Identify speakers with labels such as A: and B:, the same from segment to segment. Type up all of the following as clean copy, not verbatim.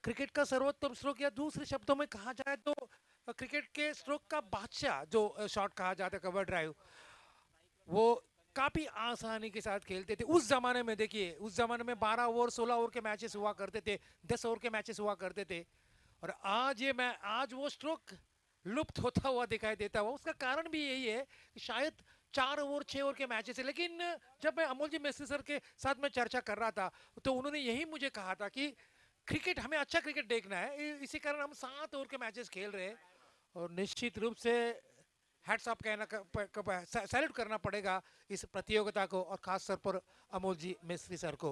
A: Cricket का सर्वोत्तम stroke या दूसरे शब्दों में कहा जाए तो क्रिकेट के स्ट्रोक का बादशाह जो शॉट कहा जाता है कवर ड्राइव, वो काफी आसानी के साथ खेलते थे उस जमाने में। देखिए उस जमाने में 12 ओवर 16 ओवर के मैचेस हुआ करते थे, 10 ओवर के मैचेस हुआ करते थे। और आज वो स्ट्रोक लुप्त होता हुआ दिखाई देता हुआ। उसका कारण भी यही है कि शायद 4 ओवर 6 ओवर के मैचेस है। लेकिन जब मैं अमोल जी मिस्त्री सर के साथ में चर्चा कर रहा था तो उन्होंने यही मुझे कहा था कि क्रिकेट, हमें अच्छा क्रिकेट देखना है, इसी कारण हम 7 ओवर के मैचेस खेल रहे हैं। और निश्चित रूप से हैट्स ऑफ कहना, सैल्यूट करना पड़ेगा इस प्रतियोगिता को और खास तौर पर अमोल जी मिस्त्री सर को।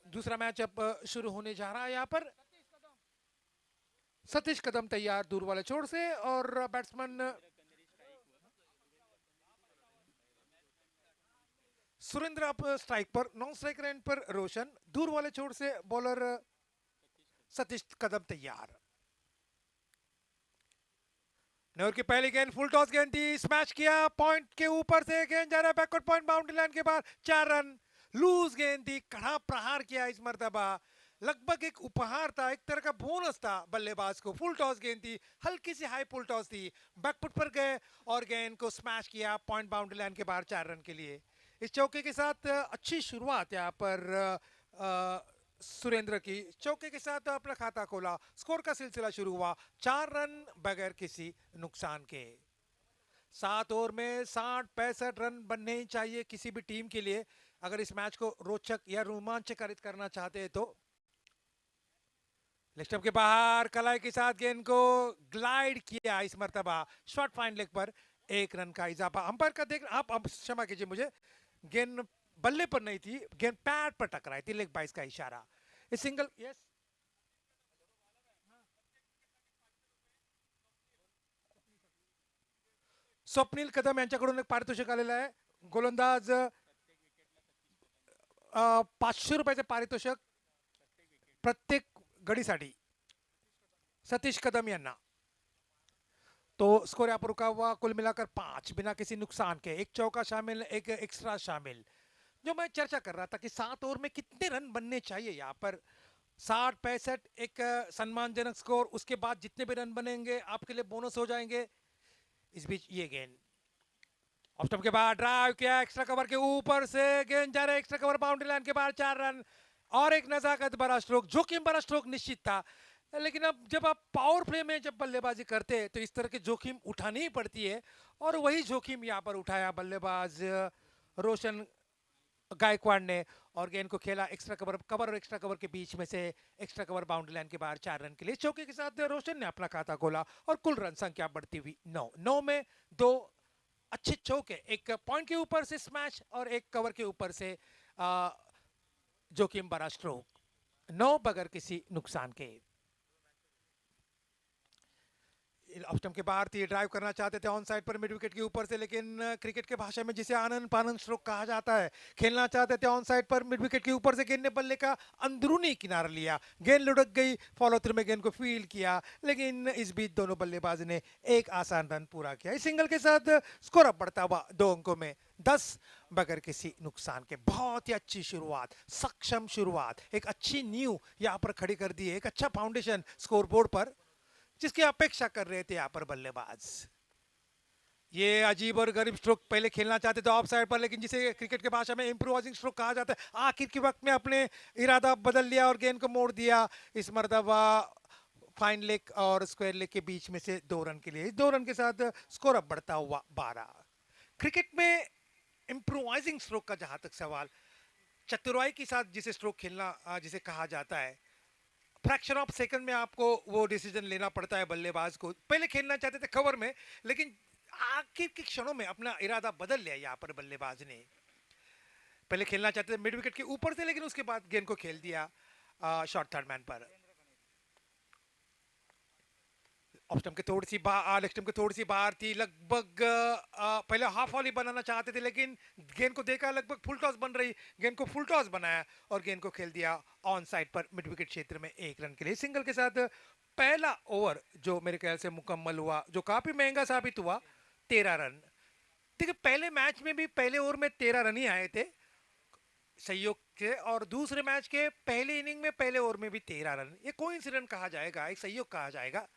A: दूसरा मैच अब शुरू होने जा रहा है। यहाँ पर सतीश कदम तैयार दूर वाले छोर से, और बैट्समैन सुरेंद्र अब स्ट्राइक पर, नॉन स्ट्राइक रेंज पर रोशन, दूर वाले छोर से बॉलर सतीश कदम तैयार। नौर की पहली गेंद फुल टॉस गेंद थी, स्मैश किया, पॉइंट के ऊपर से गेंद जा रहा है बैकवर्ड पॉइंट, बाउंड्री लाइन के बाहर, 4 रन। लूज गेंद थी, कड़ा प्रहार किया इस मर्तबा, लगभग एक उपहार था, एक तरह का बोनस था बल्लेबाज को। फुल टॉस गेंद थी, हल्की सी हाई फुल टॉस थी, बैकफुट पर गए और गेंद को स्मैश किया पॉइंट बाउंड्री लाइन के बाहर 4 रन के लिए। इस चौके के साथ अच्छी शुरुआत यहाँ पर सुरेंद्र की, चौके के साथ अपना खाता खोला, स्कोर का सिलसिला शुरू हुआ 4 रन बगैर किसी नुकसान के। 7 ओवर में 60-65 रन बनने ही चाहिए किसी भी टीम के लिए अगर इस मैच को रोचक या रोमांचकारित करना चाहते हैं तो। लेग स्टंप के बाहर कलाई के साथ गेंद को ग्लाइड किया इस मर्तबा, शॉर्ट फाइन लेग पर 1 रन का इजाफा। अंपायर का देख, आप अब क्षमा कीजिए मुझे, गेंद बल्ले पर नहीं थी, गेंद पैड पर टकराई थी, लेग बाइस का इशारा। इस सिंगल, यस, स्वप्नील कदम यांच्याकडून एक पारितोषिक आलेलं आहे। गोलंदाज 500 रुपयाचे पारितोषिक प्रत्येक गडीसाठी सतीश कदम यांना। तो स्कोर यहाँ पर रुका हुआ, कुल मिलाकर 5 बिना किसी नुकसान के, एक चौका शामिल, एक एक्स्ट्रा शामिल। जो मैं चर्चा कर रहा था कि 7 ओवर में कितने रन बनने चाहिए यहाँ पर, 60-65 एक सम्मानजनक स्कोर, उसके बाद जितने भी रन बनेंगे आपके लिए बोनस हो जाएंगे। इस बीच ये गेंद ऑफ स्टंप के बाद ड्राइव किया, एक्स्ट्रा कवर के ऊपर से गेंद जा रहा है, एक्स्ट्रा कवर बाउंड्री लाइन के बाहर, 4 रन। और एक नजाकत भरा स्ट्रोक, जोखिम भरा स्ट्रोक निश्चित था, लेकिन अब जब आप पावर प्ले में जब बल्लेबाजी करते हैं तो इस तरह की जोखिम उठानी ही पड़ती है। और वही जोखिम यहाँ पर उठाया बल्लेबाज रोशन गायकवाड़ ने, और गेंद को खेला एक्स्ट्रा कवर, कवर और एक्स्ट्रा कवर के बीच में से, एक्स्ट्रा कवर बाउंड्री लाइन के बाहर 4 रन के लिए। चौके के साथ रोशन ने अपना खाता खोला और कुल रन संख्या बढ़ती हुई 9 में 2 अच्छे चौके, एक पॉइंट के ऊपर से स्मैश और एक कवर के ऊपर से जोखिम भरा स्ट्रोक, 9 बगैर किसी नुकसान के। ऑफ स्टंप के बाहर थी, ड्राइव करना चाहते थे ऑन साइड पर मिड विकेट के ऊपर से, लेकिन क्रिकेट के भाषा में जिसे आनंद पानंद स्ट्रोक कहा जाता है, खेलना चाहते थे ऑन साइड पर मिड विकेट के ऊपर से, गेंद ने बल्ले का अंदरूनी किनारा लिया, गेंद लुढ़क गई, फॉलो थ्रू में गेंद को फील्ड किया, लेकिन इस बीच दोनों बल्लेबाज ने एक आसान रन पूरा किया। इस सिंगल के साथ स्कोर अब बढ़ता हुआ 2 अंकों में 10 बगैर किसी नुकसान के। बहुत ही अच्छी शुरुआत, सक्षम शुरुआत, एक अच्छी नींव यहाँ पर खड़ी कर दी है, एक अच्छा फाउंडेशन स्कोरबोर्ड पर जिसकी अपेक्षा कर रहे थे यहाँ पर बल्लेबाज। ये अजीब और गरीब स्ट्रोक पहले खेलना चाहते थे ऑफ साइड पर, लेकिन जिसे क्रिकेट के भाषा में इम्प्रोवाइजिंग स्ट्रोक कहा जाता है, आखिर के वक्त में अपने इरादा बदल लिया और गेंद को मोड़ दिया इस मर्तबा फाइन लेग और स्क्वायर लेग के बीच में से 2 रन के लिए। 2 रन के साथ स्कोर अब बढ़ता हुआ 12। क्रिकेट में इम्प्रोवाइजिंग स्ट्रोक का जहां तक सवाल, चतुराई के साथ जिसे स्ट्रोक खेलना जिसे कहा जाता है, फ्रैक्शन ऑफ सेकंड में आपको वो डिसीजन लेना पड़ता है बल्लेबाज को। पहले खेलना चाहते थे कवर में, लेकिन आखिर के क्षणों में अपना इरादा बदल लिया यहाँ पर बल्लेबाज ने। पहले खेलना चाहते थे मिड विकेट के ऊपर से, लेकिन उसके बाद गेंद को खेल दिया शॉर्ट थर्ड मैन पर। ऑफ स्टंप के थोड़ी सी बाहर, लेग स्टंप के थोड़ी सी बाहर थी, लगभग पहले हाफ वॉली बनाना चाहते थे, लेकिन गेंद को देखा लगभग फुल टॉस बन रही, गेंद को फुल टॉस बनाया और गेंद को खेल दिया ऑन साइड पर मिड विकेट क्षेत्र में 1 रन के लिए। सिंगल के साथ पहला ओवर जो मेरे ख्याल से मुकम्मल हुआ, जो काफी महंगा साबित हुआ, 13 रन। देखिए पहले मैच में भी पहले ओवर में 13 रन ही आए थे, संयोग के, और दूसरे मैच के पहले इनिंग में पहले ओवर में भी 13 रन, ये कोइंसिडेंट कहा जाएगा, एक संयोग कहा जाएगा।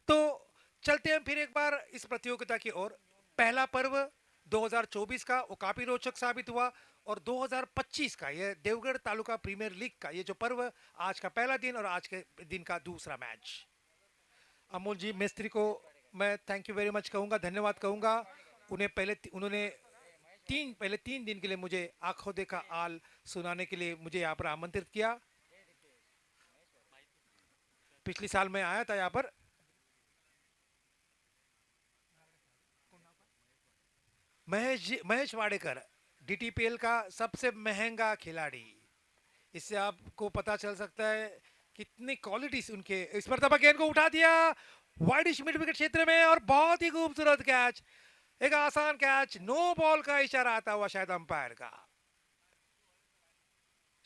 A: तो चलते हैं फिर एक बार इस प्रतियोगिता की ओर। पहला पर्व 2024 का वो काफी रोचक साबित हुआ, और 2025 का ये देवगढ़ तालुका प्रीमियर लीग का ये जो पर्व, आज का पहला दिन और आज के दिन का दूसरा मैच। अमोल जी मिस्त्री को मैं थैंक यू वेरी मच कहूंगा, धन्यवाद कहूंगा। उन्होंने पहले 3 दिन के लिए मुझे आंखों देखा आल सुनाने के लिए मुझे यहाँ पर आमंत्रित किया। पिछले साल मैं आया था यहाँ पर। महेश वाडेकर डीटीपीएल का सबसे महंगा खिलाड़ी, इससे आपको पता चल सकता है कितनी क्वालिटीज उनके। इस मरतबा गेंद को उठा दिया वाइडिश मिड विकेट क्षेत्र में, और बहुत ही खूबसूरत कैच, एक आसान कैच, नो बॉल का इशारा आता हुआ शायद अंपायर का,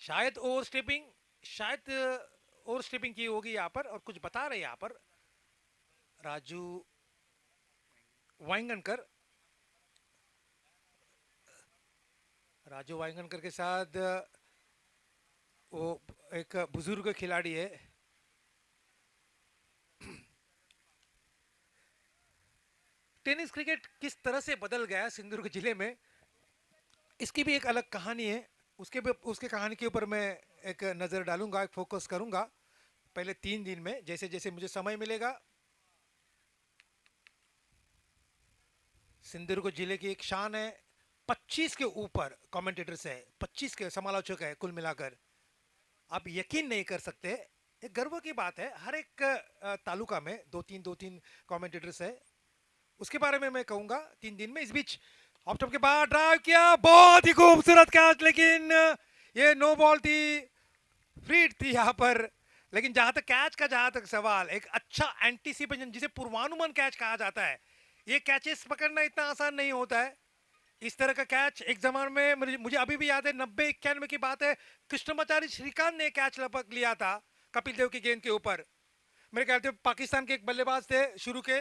A: शायद ओवर स्ट्रिपिंग की होगी यहाँ पर, और कुछ बता रहे यहाँ पर राजू वाइंगनकर के साथ। वो एक बुजुर्ग खिलाड़ी है। टेनिस क्रिकेट किस तरह से बदल गया सिंधुदुर्ग जिले में, इसकी भी एक अलग कहानी है। उसके कहानी के ऊपर मैं एक नजर डालूंगा, एक फोकस करूंगा पहले 3 दिन में, जैसे जैसे मुझे समय मिलेगा। सिंधुदुर्ग जिले की एक शान है, 25 के ऊपर कमेंटेटर्स है, 25 के समालोचक है कुल मिलाकर। आप यकीन नहीं कर सकते, एक गर्व की बात है, हर एक तालुका में दो तीन कमेंटेटर्स है। उसके बारे में मैं कहूंगा 3 दिन में। इस बीच ऑफ स्टंप के बाद ड्राइव किया, बहुत ही खूबसूरत कैच, लेकिन ये नो बॉल थी, फ्रीड थी यहाँ पर। लेकिन जहां तक सवाल, एक अच्छा एंटीसिपेशन जिसे पूर्वानुमान कैच कहा जाता है, ये कैचेस पकड़ना इतना आसान नहीं होता है। इस तरह का कैच एक जमाने में मुझे अभी भी याद है, 90-91 की बात है, कृष्णमाचारी श्रीकांत ने कैच लपक लिया था कपिल देव की गेंद के ऊपर। मेरे ख्याल से पाकिस्तान के एक बल्लेबाज थे शुरू के,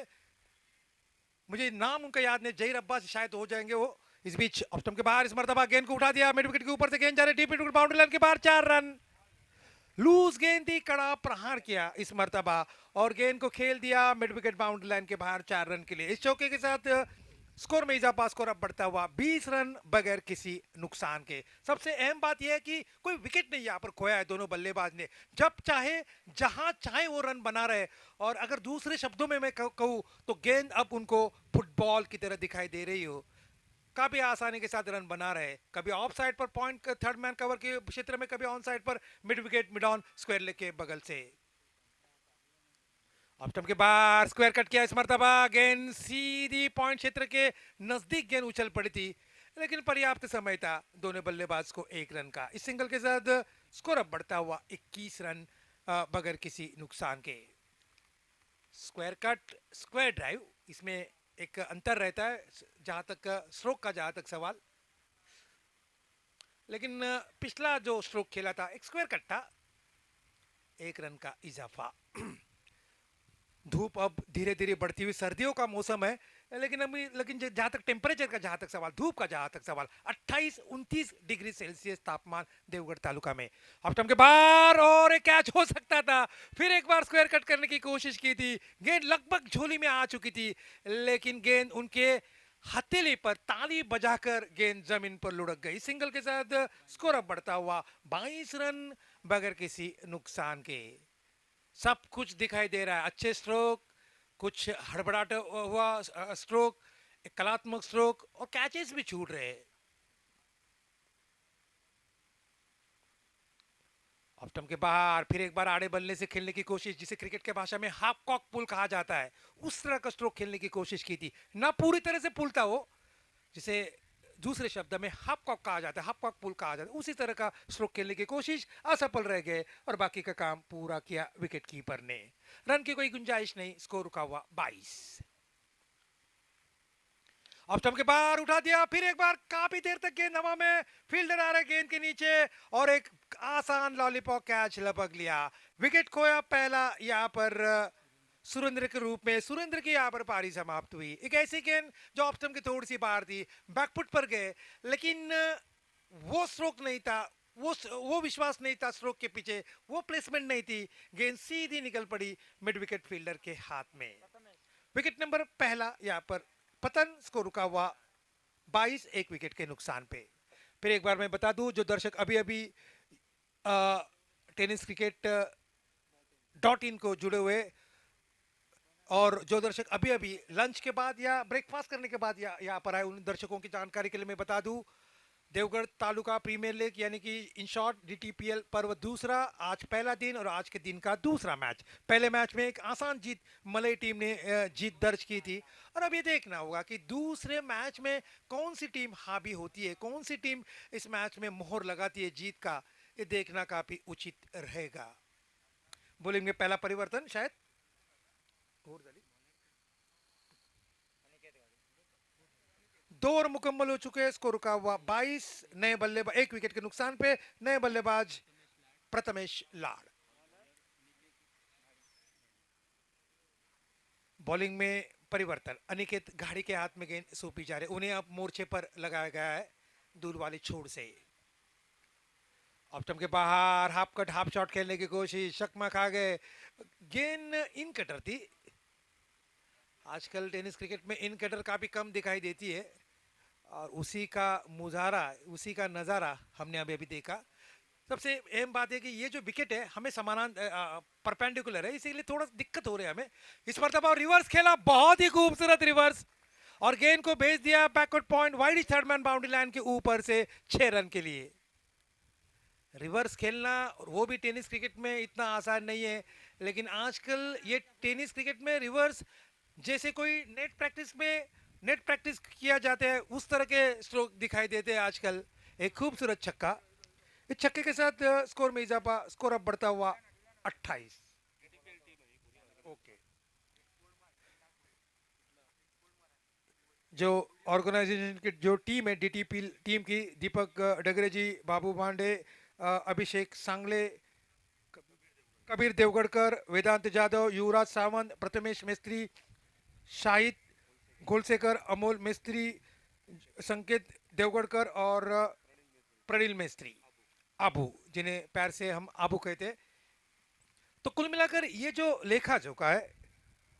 A: मुझे नाम उनका याद नहीं, जहीर अब्बास शायद हो जाएंगे वो। इस बीच ऑफ स्टंप के बाहर इस मरतबा गेंद को उठा दिया, मिड विकेट के ऊपर से गेंद जा रही, deep mid wicket boundary line के बाहर, 4 रन। लूज गेंद थी, कड़ा प्रहार किया इस मरतबा, और गेंद को खेल दिया मिड विकेट बाउंड्री लाइन के बाहर 4 रन के लिए। इस चौके के साथ स्कोर में इजाफा, स्कोर अब बढ़ता हुआ 20 रन बगैर किसी नुकसान के। सबसे अहम बात यह है कि कोई विकेट नहीं यहाँ पर खोया है दोनों बल्लेबाज ने, जब चाहे जहां चाहे वो रन बना रहे। और अगर दूसरे शब्दों में मैं कहूँ तो गेंद अब उनको फुटबॉल की तरह दिखाई दे रही हो, काफी आसानी के साथ रन बना रहे, कभी ऑफ साइड पर पॉइंट थर्ड मैन कवर के क्षेत्र में, कभी ऑन साइड पर mid wicket mid on square leg के बगल से। ऑफ स्टंप के बाहर स्क्वायर कट किया इस मरतबा, गेंद सीधी पॉइंट क्षेत्र के नजदीक गेंद उछल पड़ी थी, लेकिन पर्याप्त समय था दोनों बल्लेबाज को 1 रन का। इस सिंगल के साथ स्कोर अब बढ़ता हुआ 21 रन बगैर किसी नुकसान के। स्क्वायर कट, स्क्वायर ड्राइव, इसमें एक अंतर रहता है जहां तक स्ट्रोक का, जहां तक सवाल। लेकिन पिछला जो स्ट्रोक खेला था एक स्क्वायर कट था, 1 रन का इजाफा। धूप अब धीरे धीरे बढ़ती हुई, सर्दियों का मौसम है, लेकिन जहां तक टेम्परेचर का जहां तक सवाल, धूप का जहां तक सवाल, 28-29 डिग्री सेल्सियस तापमान देवगढ़ तालुका में। ऑफ स्टंप के बाहर, और एक कैच हो सकता था, फिर एक बार स्क्वायर कट करने की कोशिश की थी, गेंद लगभग झोली में आ चुकी थी, लेकिन गेंद उनके हथेली पर ताली बजाकर गेंद जमीन पर लुढ़क गई। सिंगल के साथ स्कोर अब बढ़ता हुआ 22 रन बगैर किसी नुकसान के। सब कुछ दिखाई दे रहा है, अच्छे स्ट्रोक, कुछ हड़बड़ाहट हुआ स्ट्रोक, एक कलात्मक स्ट्रोक, और कैचेस भी छूट रहे। ऑफ स्टंप के बाहर फिर एक बार आड़े बल्ले से खेलने की कोशिश, जिसे क्रिकेट के भाषा में हाफ कॉक पुल कहा जाता है, उस तरह का स्ट्रोक खेलने की कोशिश की थी, ना पूरी तरह से पुल था वो, जिसे दूसरे शब्द में हाफ कॉक कहा जाता है, हाफ कॉक पुल कहा जाता है, उसी तरह का स्ट्रोक खेलने की कोशिश असफल रह गए, और बाकी का काम पूरा किया विकेट कीपर ने। रन की कोई गुंजाइश नहीं, स्कोर रुका हुआ 22। ऑफ स्टंप के बाहर उठा दिया, फिर एक बार काफी देर तक गेंद हवा में, फील्डर आ रहा है गेंद के नीचे, और एक आसान लॉलीपॉप कैच लपक लिया, विकेट खोया पहला यहाँ पर सुरेंद्र के रूप में। सुरेंद्र की यहाँ पर पारी समाप्त हुई। एक ऐसी गेंद जो ऑफ स्टंप की थोड़ी सी बाहर थी, बैकफुट पर गए, लेकिन वो स्ट्रोक नहीं था, वो विश्वास नहीं था स्ट्रोक के पीछे, वो प्लेसमेंट नहीं थी, गेंद सीधी निकल पड़ी मिड विकेट फील्डर के हाथ में। विकेट नंबर पहला यहाँ पर पतन, स्कोर रुका हुआ 22 एक विकेट के नुकसान पे। फिर एक बार मैं बता दूं, जो दर्शक अभी अभी टेनिस क्रिकेट डॉट इन को जुड़े हुए, और जो दर्शक अभी अभी लंच के बाद या ब्रेकफास्ट करने के बाद यहाँ पर आए, उन दर्शकों की जानकारी के लिए मैं बता दूं, देवगढ़ तालुका प्रीमियर लीग यानी कि इन शॉर्ट डीटीपीएल पर्व दूसरा, आज पहला दिन और आज के दिन का दूसरा मैच। पहले मैच में एक आसान जीत मलई टीम ने जीत दर्ज की थी, और अब ये देखना होगा कि दूसरे मैच में कौन सी टीम हावी होती है, कौन सी टीम इस मैच में मोहर लगाती है जीत का, ये देखना काफी उचित रहेगा। बॉलिंग में पहला परिवर्तन शायद दो ओवर मुकम्मल हो चुके हैं, स्कोर रुका हुआ 22। नए बल्लेबाज एक विकेट के नुकसान पे नए बल्लेबाज प्रथमेश लाड़। बॉलिंग में परिवर्तन, अनिकेत घाड़ी के हाथ में गेंद सौंपी जा रही, उन्हें अब मोर्चे पर लगाया गया है दूर वाली छोड़ से। ऑप्टम के बाहर हाफ कट हाफ शॉट खेलने की कोशिश, चकमा खा गए, गेंद इन कटर थी। आजकल टेनिस क्रिकेट में इन कटर काफी कम दिखाई देती है, और उसी का मुजाहरा, उसी का नज़ारा हमने अभी अभी देखा। सबसे अहम बात है कि ये जो विकेट है हमें समानांतर परपेंडिकुलर है, इसीलिए थोड़ा दिक्कत हो रही है हमें इस मरतबा। रिवर्स खेला, बहुत ही खूबसूरत रिवर्स, और गेंद को भेज दिया backward point wide third man boundary line के ऊपर से 6 रन के लिए। रिवर्स खेलना और वो भी टेनिस क्रिकेट में इतना आसान नहीं है, लेकिन आजकल ये टेनिस क्रिकेट में रिवर्स जैसे कोई नेट प्रैक्टिस किया जाता है उस तरह के स्ट्रोक दिखाई देते हैं आजकल। एक खूबसूरत छक्का, इस छक्के के साथ स्कोर में इजाफा, स्कोर अब बढ़ता हुआ 28। ओके, जो ऑर्गेनाइजेशन की जो टीम है डीटीपी टीम की, दीपक डगरे जी, बाबू पांडे, अभिषेक सांगले, कबीर देवगढ़कर, वेदांत जाधव, युवराज सावंत, प्रथमेश मिस्त्री, शाहिद घोलसेकर, अमोल मिस्त्री, संकेत देवगढ़कर और प्रणील मिस्त्री, आबू, जिन्हें पैर से हम आबू कहते हैं। तो कुल मिलाकर ये जो लेखा जोखा है,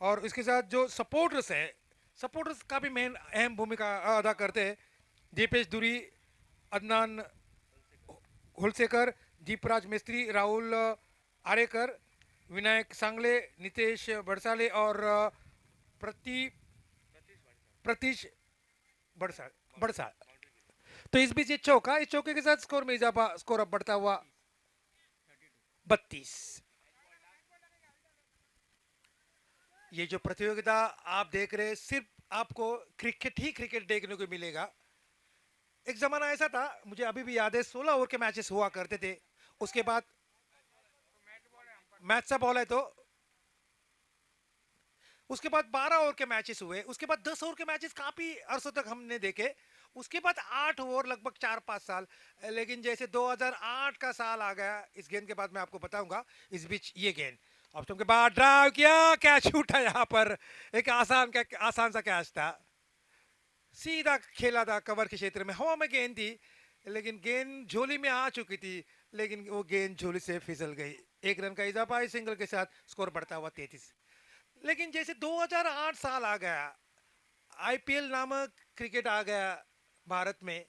A: और इसके साथ जो सपोर्टर्स हैं, सपोर्टर्स काफी मेन अहम भूमिका अदा करते हैं। दीपेश दुरी, अदनान घोलसेकर, दीपराज मिस्त्री, राहुल आरेकर, विनायक सांगले, नितेश बड़साले और प्रतीश बड़साल बड़साल। तो इस बीच ये चौका, इस चौके के साथ स्कोर में इजाफा, स्कोर अब बढ़ता हुआ 32। ये जो प्रतियोगिता आप देख रहे हैं, सिर्फ आपको क्रिकेट ही क्रिकेट देखने को मिलेगा। एक जमाना ऐसा था, मुझे अभी भी याद है, 16 ओवर के मैचेस हुआ करते थे, उसके बाद मैच सा बॉल है तो उसके बाद 12 ओवर के मैचेस हुए, उसके बाद 10 ओवर के मैचेस काफी अरसों तक हमने देखे, उसके बाद 8 ओवर लगभग 4-5 साल। लेकिन जैसे 2008 का साल आ गया, इस गेंद के बाद मैं आपको बताऊंगा। इस बीच ये गेंद ऑप्शन के बाद ड्राइव किया, कैच उठा, यहाँ पर एक आसान सा कैच था, सीधा खेला था कवर के क्षेत्र में, हवा में गेंद थी, लेकिन गेंद झोली में आ चुकी थी, लेकिन वो गेंद झोली से फिसल गई। 1 रन का इजाफा इस सिंगल के साथ, स्कोर बढ़ता हुआ 33। लेकिन जैसे 2008 साल आ गया, आईपीएल नामक क्रिकेट आ गया भारत में,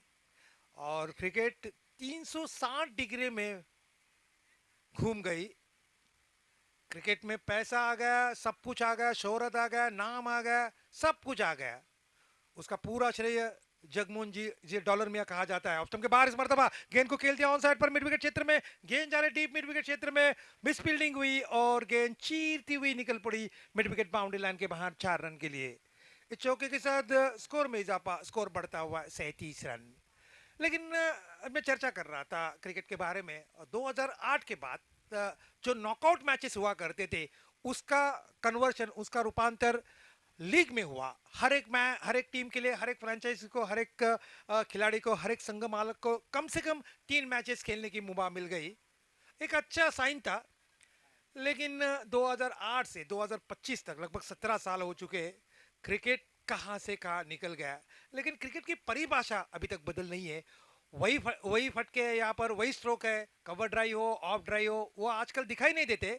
A: और क्रिकेट 360 डिग्री में घूम गई। क्रिकेट में पैसा आ गया, सब कुछ आ गया, शोहरत आ गया, नाम आ गया, सब कुछ आ गया। उसका पूरा श्रेय जगमोहन जी डॉलर मियां कहा जाता है। ऑप्शन के बाहर इस मरतबा गेंद को खेल दिया ऑन साइड पर मिड विकेट क्षेत्र में, गेंद जा रही डीप मिड विकेट क्षेत्र में, मिस फील्डिंग हुई और गेंद चीरती हुई निकल पड़ी मिड विकेट बाउंड्री लाइन के बाहर 4 रन के लिए। इस चौके के साथ स्कोर में इजाफा, स्कोर बढ़ता हुआ 37 रन। लेकिन मैं चर्चा कर रहा था क्रिकेट के बारे में, 2008 के बाद जो नॉकआउट मैचेस हुआ करते थे, उसका कन्वर्शन, उसका रूपांतर लीग में हुआ। हर एक टीम के लिए, हर एक फ्रेंचाइजी को, हर एक खिलाड़ी को, हर एक संघ मालक को कम से कम 3 मैचेस खेलने की मुबा मिल गई। एक अच्छा साइन था। लेकिन 2008 से 2025 तक लगभग 17 साल हो चुके। क्रिकेट कहां से कहां निकल गया, लेकिन क्रिकेट की परिभाषा अभी तक बदल नहीं है। वही फटके है यहाँ पर, वही स्ट्रोक है, कवर ड्राई हो ऑफ ड्राई हो, वो आजकल दिखाई नहीं देते।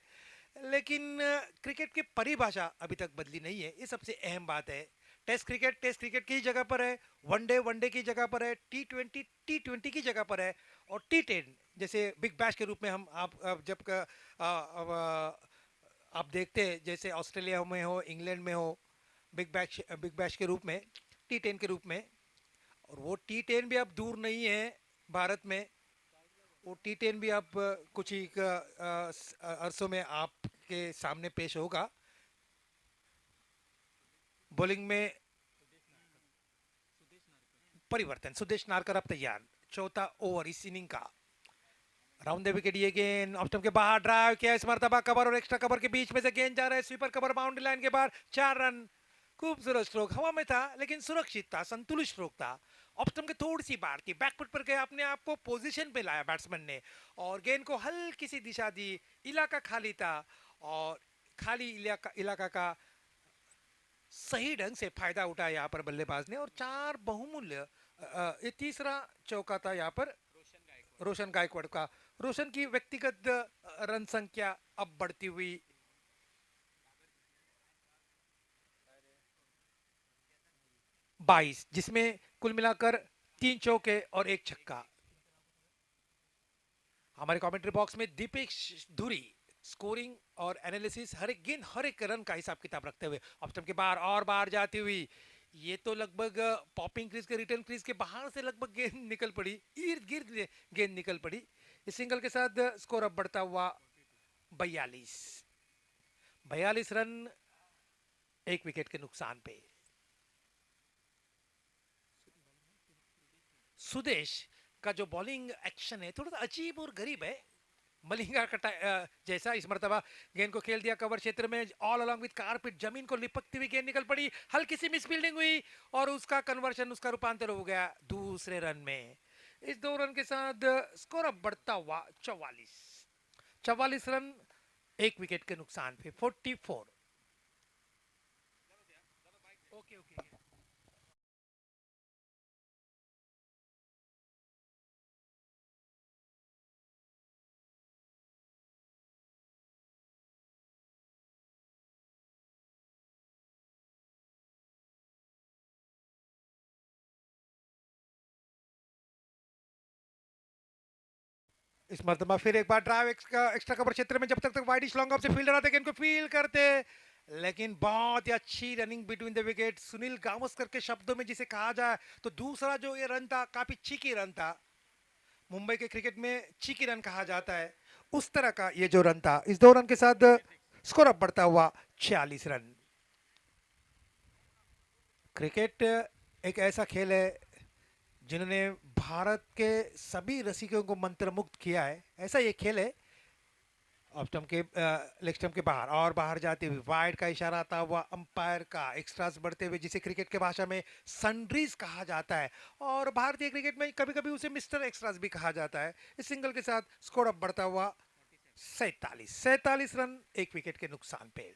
A: लेकिन क्रिकेट की परिभाषा अभी तक बदली नहीं है, ये सबसे अहम बात है। टेस्ट क्रिकेट की जगह पर है, वनडे की जगह पर है, टी ट्वेंटी की जगह पर है, और टी10 जैसे बिग बैश के रूप में हम आप जब आप देखते हैं जैसे ऑस्ट्रेलिया में हो, इंग्लैंड में हो, बिग बैश के रूप में, टी10 के रूप में। और वो टी10 भी अब दूर नहीं है भारत में। वो टी10 भी अब कुछ ही अरसों में आपके सामने पेश होगा। बॉलिंग में परिवर्तन, सुदेश नारकर अब तैयार, चौथा ओवर इस इनिंग का। राउंड द विकेट, ये गेंद ऑफ स्टंप के बाहर, ड्राइव किया इस मरतबा कवर और एक्स्ट्रा कवर के बीच में से गेंद जा रहा है, स्वीपर कवर बाउंड्री लाइन के बाहर, 4 रन। खूबसूरत स्ट्रोक, हवा में था लेकिन सुरक्षित था, संतुलित स्ट्रोक था। ऑफ स्टंप की थोड़ी सी बार थी, बैकफुट पर गया, अपने आप को पोजीशन पे लाया बैट्समैन ने, और गेंद को हल्की सी दिशा दी। इलाका खाली था, और खाली इलाका का सही ढंग से फायदा उठाया यहाँ पर बल्लेबाज ने, और 4 बहुमूल्य ये तीसरा चौका था यहाँ पर रोशन गायकवाड़ का। रोशन की व्यक्तिगत रन संख्या अब बढ़ती हुई 22, जिसमें कुल मिलाकर 3 चौके और 1 छक्का। हमारे कमेंट्री बॉक्स में दीपेश धुरी स्कोरिंग और एनालिसिस, हर एक गेंद हर एक रन का हिसाब किताब रखते हुए, ऑफ स्टंप के बाहर और बाहर जाती हुई, ये तो लगभग पॉपिंग क्रीज के रिटर्न क्रीज के बाहर से लगभग गेंद निकल पड़ी, इर्द गिर्द गेंद निकल पड़ी। इस सिंगल के साथ स्कोर अब बढ़ता हुआ 42, 42 रन एक विकेट के नुकसान पे। सुदेश का जो बॉलिंग एक्शन है थोड़ा सा अजीब और गरीब है, मलिंगा का जैसा। इस मरतबा गेंद को खेल दिया कवर क्षेत्र में, ऑल अलोंग विद कारपेट, जमीन को लिपकती हुई गेंद निकल पड़ी, हल्की सी मिस फील्डिंग हुई, और उसका कन्वर्शन, उसका रूपांतर हो गया दूसरे रन में। इस 2 रन के साथ स्कोर अब बढ़ता हुआ 44 रन एक विकेट के नुकसान पे, 44। Okay okay. इस मरतबा फिर एक बार ड्राइव एक्स्ट्रा कवर क्षेत्र में, जब तक वाइडिश लॉन्ग ऑफ से फील्डर आते गेंद को फील करते, लेकिन बहुत ही अच्छी running between the wicket, Sunil Gavaskar के शब्दों में जिसे कहा जाए तो दूसरा जो ये रन था काफी चीकी रन था, मुंबई के क्रिकेट में चीकी रन कहा जाता है, उस तरह का ये जो रन था। इस 2 रन के साथ स्कोर अब बढ़ता हुआ 46 रन। क्रिकेट एक ऐसा खेल है जिन्होंने भारत के सभी रसिकों को मंत्रमुग्ध किया है, ऐसा ये खेल है। ऑफ स्टंप के लेग स्टंप के बाहर और बाहर जाते हुए, वाइड का इशारा आता हुआ अंपायर का, एक्स्ट्रास बढ़ते हुए, जिसे क्रिकेट के भाषा में सन्ड्रीज कहा जाता है, और भारतीय क्रिकेट में कभी कभी उसे मिस्टर एक्स्ट्रास भी कहा जाता है। इस सिंगल के साथ स्कोर अब बढ़ता हुआ 47 रन एक विकेट के नुकसान पे।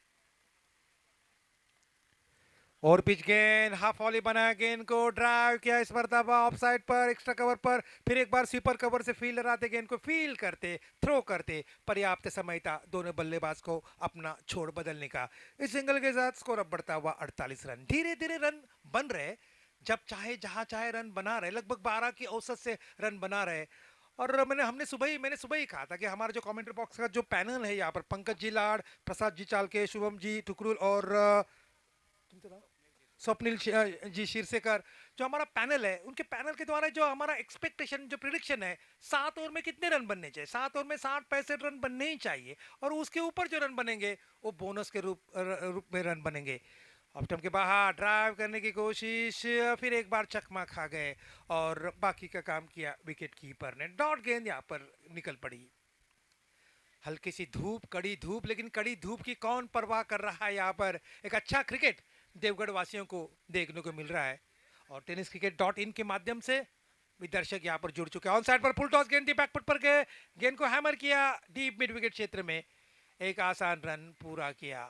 A: और पिच गेंद हाफ वॉली बनाया, गेंद को ड्राइव किया इस मरतबा ऑफ साइड पर, एक्स्ट्रा कवर पर, फिर एक बार स्वीपर कवर से फील्डर आते गेंद को फील करते, थ्रो करते, पर्याप्त समय था दोनों बल्लेबाज को अपना छोड़ बदलने का। इस सिंगल के साथ स्कोर अब बढ़ता हुआ 48 रन। धीरे धीरे रन बन रहे, जब चाहे जहां चाहे रन बना रहे, लगभग 12 की औसत से रन बना रहे। और मैंने सुबह ही कहा था कि हमारा जो कमेंट्री बॉक्स का जो पैनल है यहाँ पर, पंकज जी लाड, प्रसाद जी चालके, शुभम जी टुकरुल और स्वप्निल जी शीर्षेकर, जो हमारा पैनल है, उनके पैनल के द्वारा जो हमारा एक्सपेक्टेशन, जो प्रिडिक्शन है, 7 ओवर में कितने रन बनने चाहिए, 7 ओवर में 60-65 रन बनने ही चाहिए, और उसके ऊपर जो रन बनेंगे वो बोनस के रूप में रन बनेंगे। ऑफ स्टंप के बाहर ड्राइव करने की कोशिश, फिर एक बार चकमा खा गए, और बाकी का काम किया विकेट कीपर ने। डॉट गेंद यहाँ पर निकल पड़ी। हल्की सी धूप, कड़ी धूप, लेकिन कड़ी धूप की कौन परवाह कर रहा है, यहाँ पर एक अच्छा क्रिकेट देवगढ़ वासियों को देखने को मिल रहा है, और टेनिस क्रिकेट डॉट इन के माध्यम से भी दर्शक यहाँ पर जुड़ चुके हैं। ऑन साइड पर फुल टॉस गेंद थी, बैकफुट पर गए, गेंद को हैमर किया डीप मिड विकेट क्षेत्र में, एक आसान रन पूरा किया।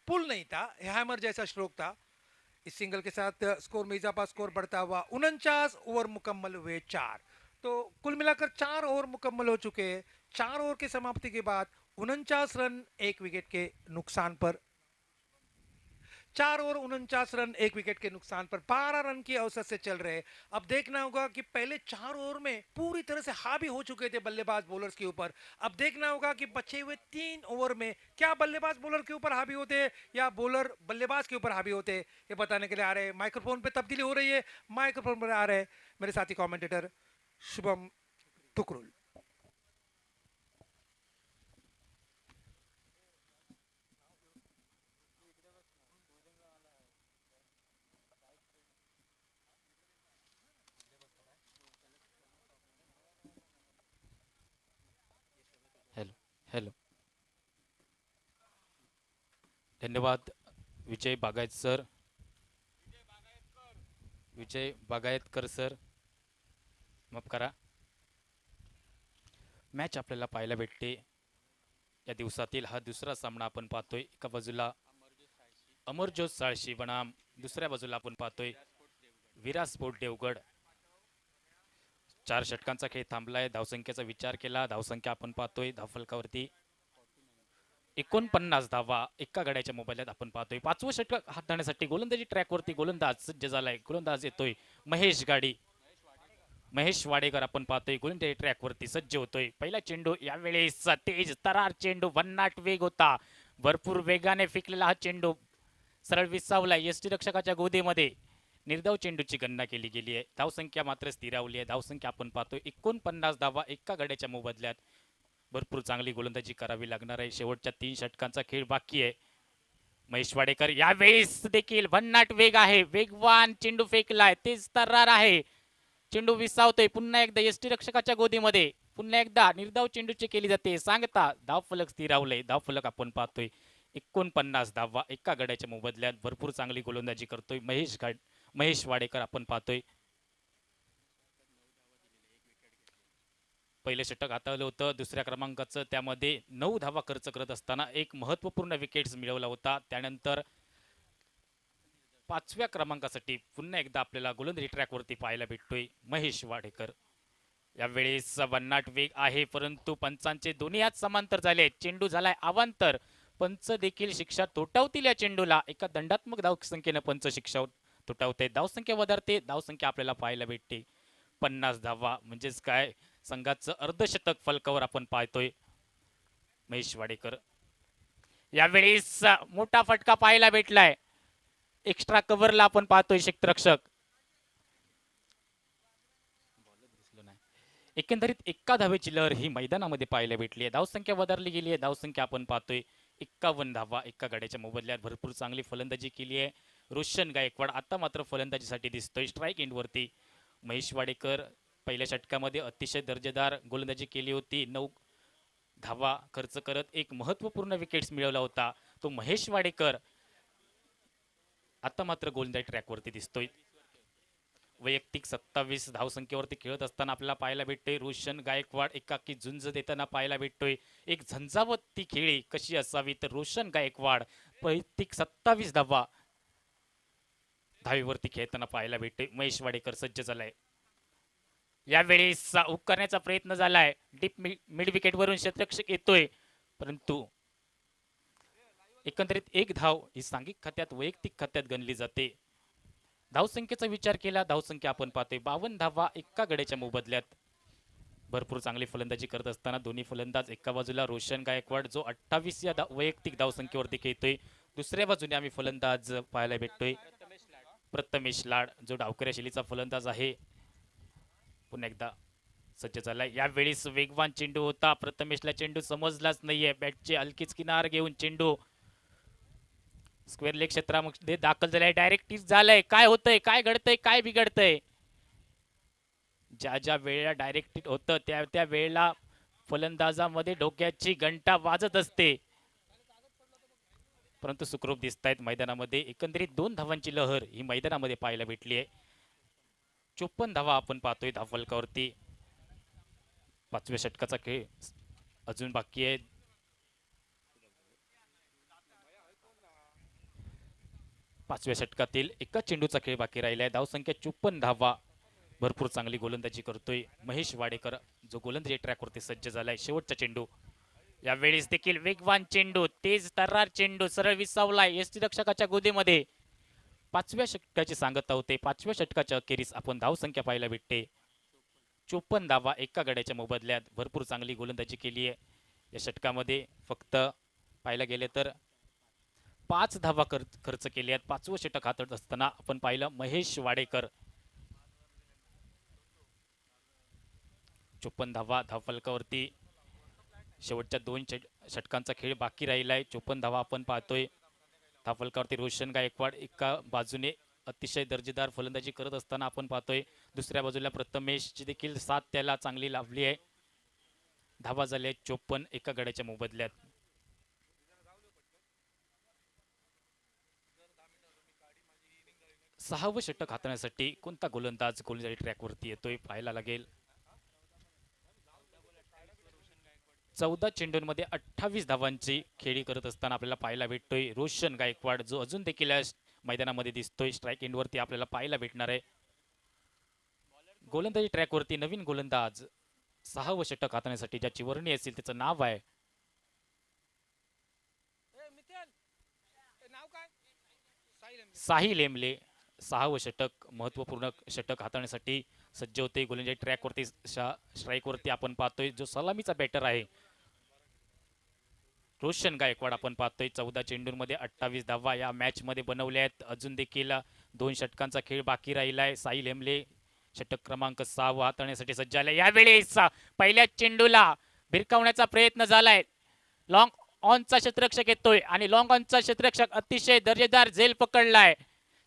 A: पुल नहीं था, हैमर जैसा स्ट्रोक था। इस सिंगल के साथ स्कोर में इजाफा, स्कोर बढ़ता हुआ 49 ओवर मुकम्मल हुए 4। तो कुल मिलाकर 4 ओवर मुकम्मल हो चुके हैं। 4 ओवर की समाप्ति के बाद 49 रन 1 विकेट के नुकसान पर, 4 ओवर 49 रन 1 विकेट के नुकसान पर 12 रन की औसत से चल रहे हैं। अब देखना होगा कि पहले 4 ओवर में पूरी तरह से हावी हो चुके थे बल्लेबाज बॉलर्स के ऊपर। अब देखना होगा कि बचे हुए 3 ओवर में क्या बल्लेबाज बॉलर के ऊपर हावी होते हैं या बॉलर बल्लेबाज के ऊपर हावी होते हैं। ये बताने के लिए आ रहे हैं, माइक्रोफोन पे तब्दीली हो रही है। माइक्रोफोन पर आ रहे हैं मेरे साथी commentator Shubham Tukrul.
B: Hello hello. धन्यवाद विजय बागायत सर. विजय बागायतकर सर, माफ करा. मॅच आपल्याला पाहायला भेटते. या दिवसातील हा दुसरा सामना आपण पाहतोय. एका बाजूला अमरज्योत साळशी बनाम दुसऱ्या बाजूला आपण पाहतोय विराट स्पोर्ट देवगड. 4 षटकांचा खेळ थांबलाय. धावसंख्येचा विचार केला, धावसंख्या आपण पाहतोय धावफलकावरती 49 धावा एका गड्याच्या मोबाईलात आपण पाहतोय. 5वं षटक हाताळण्यासाठी गोलंदाजी ट्रॅकवरती गोलंदाज सज्ज झालाय. गोलंदाज येतोय महेश गाडी. महेश वाडेकर आपण पाहतोय गोलंदाजी ट्रॅकवरती सज्ज होतोय. पहिला चेंडू यावेळेस तेज तरार चेंडू, भन्नाट वेग होता. भरपूर वेगाने फेकलेला हा चेंडू सरळ विसावला यष्टीरक्षकाच्या गोदीमध्ये. निर्धाव चेंडूची गणना केली गेली आहे. धावसंख्या मात्र स्थिरावली आहे. धावसंख्या आपण पाहतोय 49 धावा एका गड्याच्या मोबदल्यात. भरपूर चांगली गोलंदाजी करावी लागणार आहे. शेवटच्या 3 षटकांचा खेळ बाकी आहे. महेश वाडेकर यावेळेस देखील भन्नाट वेग आहे. वेगवान चेंडू फेकलाय, तेज तर्रार आहे. चेंडू विसावतोय पुन्हा एकदा यष्टीरक्षकाच्या गोदीमध्ये. पुन्हा एकदा निर्धाव चेंडूची केली जाते सांगता. धावफलक स्थिरावलंय. धावफलक आपण पाहतोय 49 धावा एका गड्याच्या मोबदल्यात. भरपूर चांगली गोलंदाजी करतोय महेश वाडेकर आपण पाहतोय. पहिलं षटक हाताळलं होतं दुसऱ्या क्रमांकाचं. त्यामध्ये 9 धावा खर्च करत असताना एक महत्त्वपूर्ण विकेट्स मिळवला होता. त्यानंतर 5व्या क्रमांकासाठी पुन्हा एकदा आपल्याला गोलंदाजी ट्रॅकवरती पाहायला भेटतोय महेश वाडेकर. यावेळेस भन्नाट वेग आहे, परंतु पंचांचे दोन्ही हात समांतर झाले. चेंडू झालाय अवांतर. पंच देखील शिक्षा थोठावतील या चेंडूला. एका दंडात्मक धावसंख्येनं पंच शिक्षा थोठावते. धावसंख्या वधारते. धावसंख्या आपल्याला पाहायला भेटते 50 धावा. म्हणजेच काय, संघाचं अर्धशतक फलकावर आपण पाहतोय महेश वाडेकर. यावेळेस मोठा फटका पाहायला भेटलाय. एक्स्ट्रा कव्हरला आपण पाहतोय क्षेत्ररक्षक. एकंदरीत एका धावेची लहर ही मैदानामध्ये पाहायला भेटली आहे. धावसंख्या वधारली गेली आहे. धावसंख्या आपण पाहतोय 51 धावा एका गड्याच्या मोबदल्यात. भरपूर चांगली फलंदाजी केली आहे रोशन गायकवाड. आता मात्र फलंदाजीसाठी दिसतोय स्ट्राईक एंडवरती. महेश वाडेकर पहिल्या षटकामध्ये अतिशय दर्जेदार गोलंदाजी केली होती. 9 धावा खर्च करत एक महत्त्वपूर्ण विकेट्स मिळवला होता तो महेश वाडेकर. आता मात्र गोलंदाजी ट्रॅकवरती दिसतोय. वैयक्तिक 27 धावसंख्येवरती खेळत असताना आपल्याला पाहायला भेटतोय रोशन गायकवाड एकाकी झुंज देताना पाहायला भेटतोय. एक झंझावत ती खेळी कशी असावी, तर रोशन गायकवाड वैयक्तिक 27 धावेवरती खेळताना पाहायला भेटतोय. महेश वाडेकर सज्ज झालाय. यावेळेस हुक करण्याचा प्रयत्न झालाय. डीप मिड विकेट वरून क्षेत्ररक्षक येतोय, परंतु एकंदरीत एक धाव ही सांघिक खात्यात वैयक्तिक खात्यात गणली जाते. धावसंख्येचा विचार केला, धावसंख्या आपण पाहतोय 52 धावा एका गड्याच्या मोबदल्यात. भरपूर चांगली फलंदाजी करत असताना दोन्ही फलंदाज एका बाजूला रोशन गायकवाड जो 28 या वैयक्तिक धावसंख्येवरती खेळतोय. दुसऱ्या बाजूने आम्ही फलंदाज पाहायला भेटतोय प्रथमेश लाड जो डावकऱ्या शैलीचा फलंदाज आहे. पुन्हा एकदा सज्ज झालाय. यावेळेस वेगवान चेंडू होता. प्रथमेशला चेंडू समजलाच नाहीये. बॅटचे हलकीच किनार घेऊन चेंडू स्क्वेअर लेग क्षेत्रामध्ये दाखल झालाय. डायरेक्ट टीज झालाय. काय होतंय, काय घडतंय, काय बिघडतंय. ज्या ज्या वेळेला डायरेक्ट होतं त्या त्या वेळेला फलंदाजामध्ये डोक्याची घंटा वाजत असते, परंतु सुखरूप दिसत आहेत मैदानामध्ये. एकंदरीत 2 धावांची लहर ही मैदानामध्ये पाहायला भेटली आहे. 54 धावा आपण पाहतोय धावफलकावरती. 5व्या षटकाचा खेळ अजून बाकी आहे. 5व्या षटकातील एका चेंडूचा खेळ बाकी राहिला आहे. धावसंख्या 54 धावा. भरपूर चांगली गोलंदाजी करतोय महेश वाडेकर, जो गोलंदाजी ट्रॅकवरती सज्ज झालाय. शेवटचा चेंडू, यावेळेस देखील वेगवान चेंडू, तेज तर्रार चेंडू सरळ विसावलाय यष्टीरक्षकाच्या गोदीमध्ये. 5व्या षटकाची सांगता होते. 5व्या षटकाच्या अखेरीस आपण धावसंख्या पाहायला भेटते 54 धावा एका गड्याच्या मोबदल्यात. भरपूर चांगली गोलंदाजी केली आहे या षटकामध्ये. फक्त पाहायला गेले तर 5 धावा खर्च केले आहेत. 5वं षटक हातात असताना आपण पाहिलं महेश वाडेकर 54 धावा धावफलकावरती. शेवटच्या 2 षटकांचा खेळ बाकी राहिलाय. 54 धावा आपण पाहतोय धावफलकावरती. रोशन गायकवाड एका बाजूने अतिशय दर्जेदार फलंदाजी करत असताना आपण पाहतोय. दुसऱ्या बाजूला प्रथमेशची देखील साथ त्याला चांगली लाभली आहे. धावा झाल्या 54 एका गड्याच्या मोबदल्यात. सहावं षटक हाताळण्यासाठी कोणता गोलंदाज गोलंदाजी ट्रॅकवरती येतोय पाहायला लागेल. 14 चेंडूंमध्ये 28 धावांची खेळी करत असताना आपल्याला पाहायला भेटतोय रोशन गायकवाड, जो अजून देखील मैदानामध्ये दिसतोय. स्ट्राईक एंडवरती आपल्याला पाहायला भेटणार आहे. गोलंदाजी ट्रॅकवरती नवीन गोलंदाज 6वं षटक हाताळण्यासाठी ज्याची वर्णी असेल त्याचं नाव आहे साहिल एमले. 6वं षटक महत्वपूर्ण षटक हाताळण्यासाठी सज्ज होते. गोलंदाजी ट्रॅकवरती स्ट्राईकवरती आपण पाहतोय जो सलामीचा बॅटर आहे रोशन गायकवाड. आपण पाहतोय 14 चेंडूंमध्ये 28 धावा या मॅच मध्ये बनवल्या आहेत. अजून देखील 2 षटकांचा खेळ बाकी राहिलाय. साहिल हेमले षटक क्रमांक 6 हाताळण्यासाठी सज्ज झाले. यावेळेस पहिल्या चेंडूला भिरकावण्याचा प्रयत्न झालाय. लॉंग ऑनचा क्षेत्ररक्षक येतोय आणि लॉंग ऑनचा क्षेत्ररक्षक अतिशय दर्जेदार झेल पकडलाय.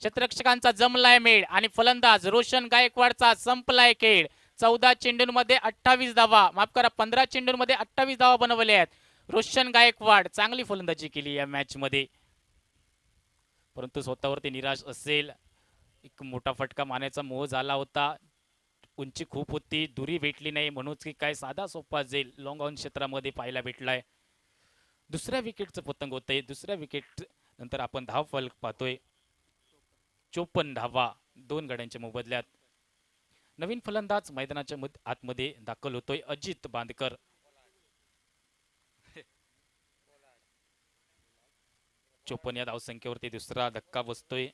B: क्षेत्ररक्षकांचा जमलाय मेळ आणि फलंदाज रोशन गायकवाडचा संपलाय खेळ. 14 चेंडूंमध्ये 28 धावा, माफ करा 15 चेंडूंमध्ये 28 धावा बनवल्या आहेत. रोशन गायकवाड चांगली फलंदाजी केली या मॅच मध्ये, परंतु स्वतःवरती निराश असेल. एक मोठा फटका मारण्याचा मोह झाला होता. उंची खूप होती, दुरी भेटली नाही म्हणून की काय साधा सोपा झेल लॉंग ऑन क्षेत्रामध्ये पाहायला भेटलाय. दुसऱ्या विकेटचं पतंग होतंय. दुसऱ्या विकेट नंतर आपण धाव फलक पाहतोय 54 धावा 2 गड्यांच्या मोबदल्यात. नवीन फलंदाज मैदानाच्या आतमध्ये दाखल होतोय अजित बांदकर. चोपन्न या धावसंख्येवरती दुसरा धक्का बसतोय.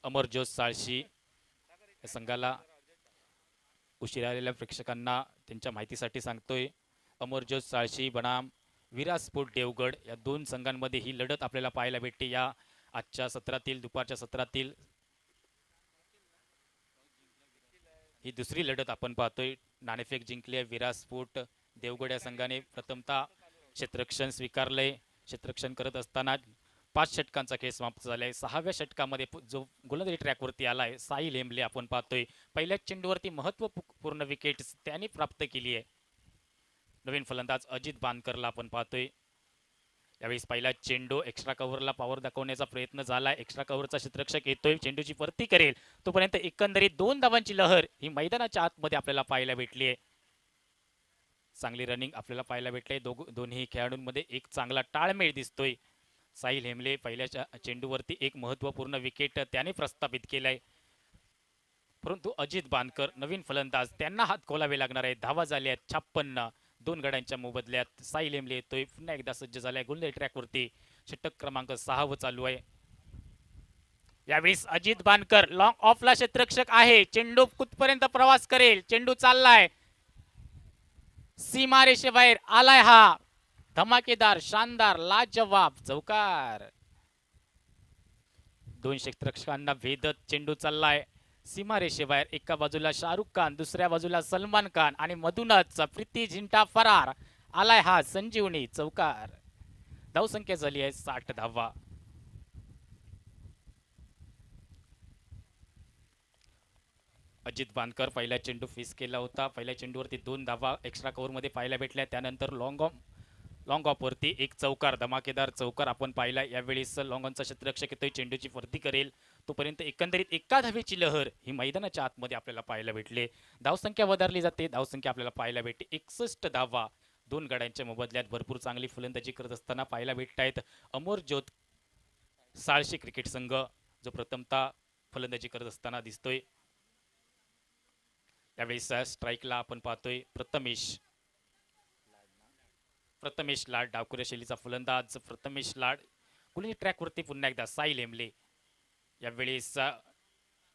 B: अमरज्योत साळशी या संघाला उशिरा आलेल्या प्रेक्षकांना त्यांच्या माहितीसाठी सांगतोय. अमरज्योत साळशी बनाम विरासपूर देवगड या 2 संघांमध्ये ही लढत आपल्याला पाहायला भेटते. या आजच्या सत्रातील दुपारच्या सत्रातील ही दुसरी लढत आपण पाहतोय. नाणेफेक जिंकली आहे विरासपूर देवगड या संघाने. प्रथमतः क्षेत्ररक्षण स्वीकारलंय. क्षेत्ररक्षण करत असताना 5 षटकांचा खेळ समाप्त झालाय. 6व्या षटकामध्ये जो गोलंदाजी ट्रॅकवरती आलाय साहिल हेमले आपण पाहतोय. पहिल्या चेंडूवरती महत्वपूर्ण विकेट त्यांनी प्राप्त केली आहे. नवीन फलंदाज अजित बांदकरला आपण पाहतोय. यावेळेस पहिला चेंडू एक्स्ट्रा कव्हरला पॉवर दाखवण्याचा प्रयत्न झाला. एक्स्ट्रा कव्हरचा क्षेत्ररक्षक येतोय, चेंडूची परती करेल तोपर्यंत एकंदरीत 2 धावांची लहर ही मैदानाच्या आतमध्ये आपल्याला पाहायला भेटली आहे. चांगली रनिंग आपल्याला पाहायला भेटले. दोन्ही खेळाडूंमध्ये एक चांगला ताळमेळ दिसतोय. साहिल हेमले पहिल्या चेंडूवरती एक महत्वपूर्ण विकेट त्याने प्रस्थापित केलाय, परंतु अजित बांदकर नवीन फलंदाज त्यांना हात खोलावे लागणार आहे. धावा झाल्या आहेत 56 2 गड्यांच्या मोबदल्यात. साहिल हेमले येतोय, पुन्हा एकदा सज्ज झालाय गोलंदाजी ट्रॅकवरती. षटक क्रमांक 6 चालू आहे. यावेळेस अजित बांदकर लॉंग ऑफला क्षेत्ररक्षक आहे. चेंडू कुठपर्यंत प्रवास करेल, चेंडू चाललाय सीमा रेषेबाहेर आलाय. हा धमाकेदार शानदार लाजवाब चौकार. 2 क्षेत्ररक्षकांना भेदत चेंडू चाललाय सीमा रेषेबाहेर. एका बाजूला शाहरुख खान, दुसऱ्या बाजूला सलमान खान आणि मधूनच प्रीती झिंटा फरार. आलाय हा संजीवनी चौकार. धावसंख्या झाली आहे 60 धावा. अजित बांदकर पहिला चेंडू फेस केला होता. पहिल्या चेंडूवरती 2 धावा एक्स्ट्रा कव्हर मध्ये पाहायला भेटल्या. त्यानंतर लॉंग ऑफ वरती एक चौकार, धमाकेदार चौकार आपण पाहिला. यावेळेस लॉंग ऑनचा क्षेत्ररक्षक येतोय, चेंडूची परती करेल तोपर्यंत एकंदरीत एका धावेची लहर ही मैदानाच्या आतमध्ये आपल्याला पाहायला भेटले. धावसंख्या वधारली जाते. धावसंख्या आपल्याला पाहायला भेटते 61 धावा 2 गड्यांच्या मोबदल्यात. भरपूर चांगली फलंदाजी करत असताना पाहायला भेटत आहेत अमरज्योत साळशी क्रिकेट संघ, जो प्रथमतः फलंदाजी करत असताना दिसतोय. यावेळेस स्ट्राईकला आपण पाहतोय प्रथमेश लाड, डावखुऱ्या शैलीचा फलंदाज प्रथमेश लाड. कुणी ट्रॅकवरती पुन्हा एकदा साई लेंबले. यावेळेस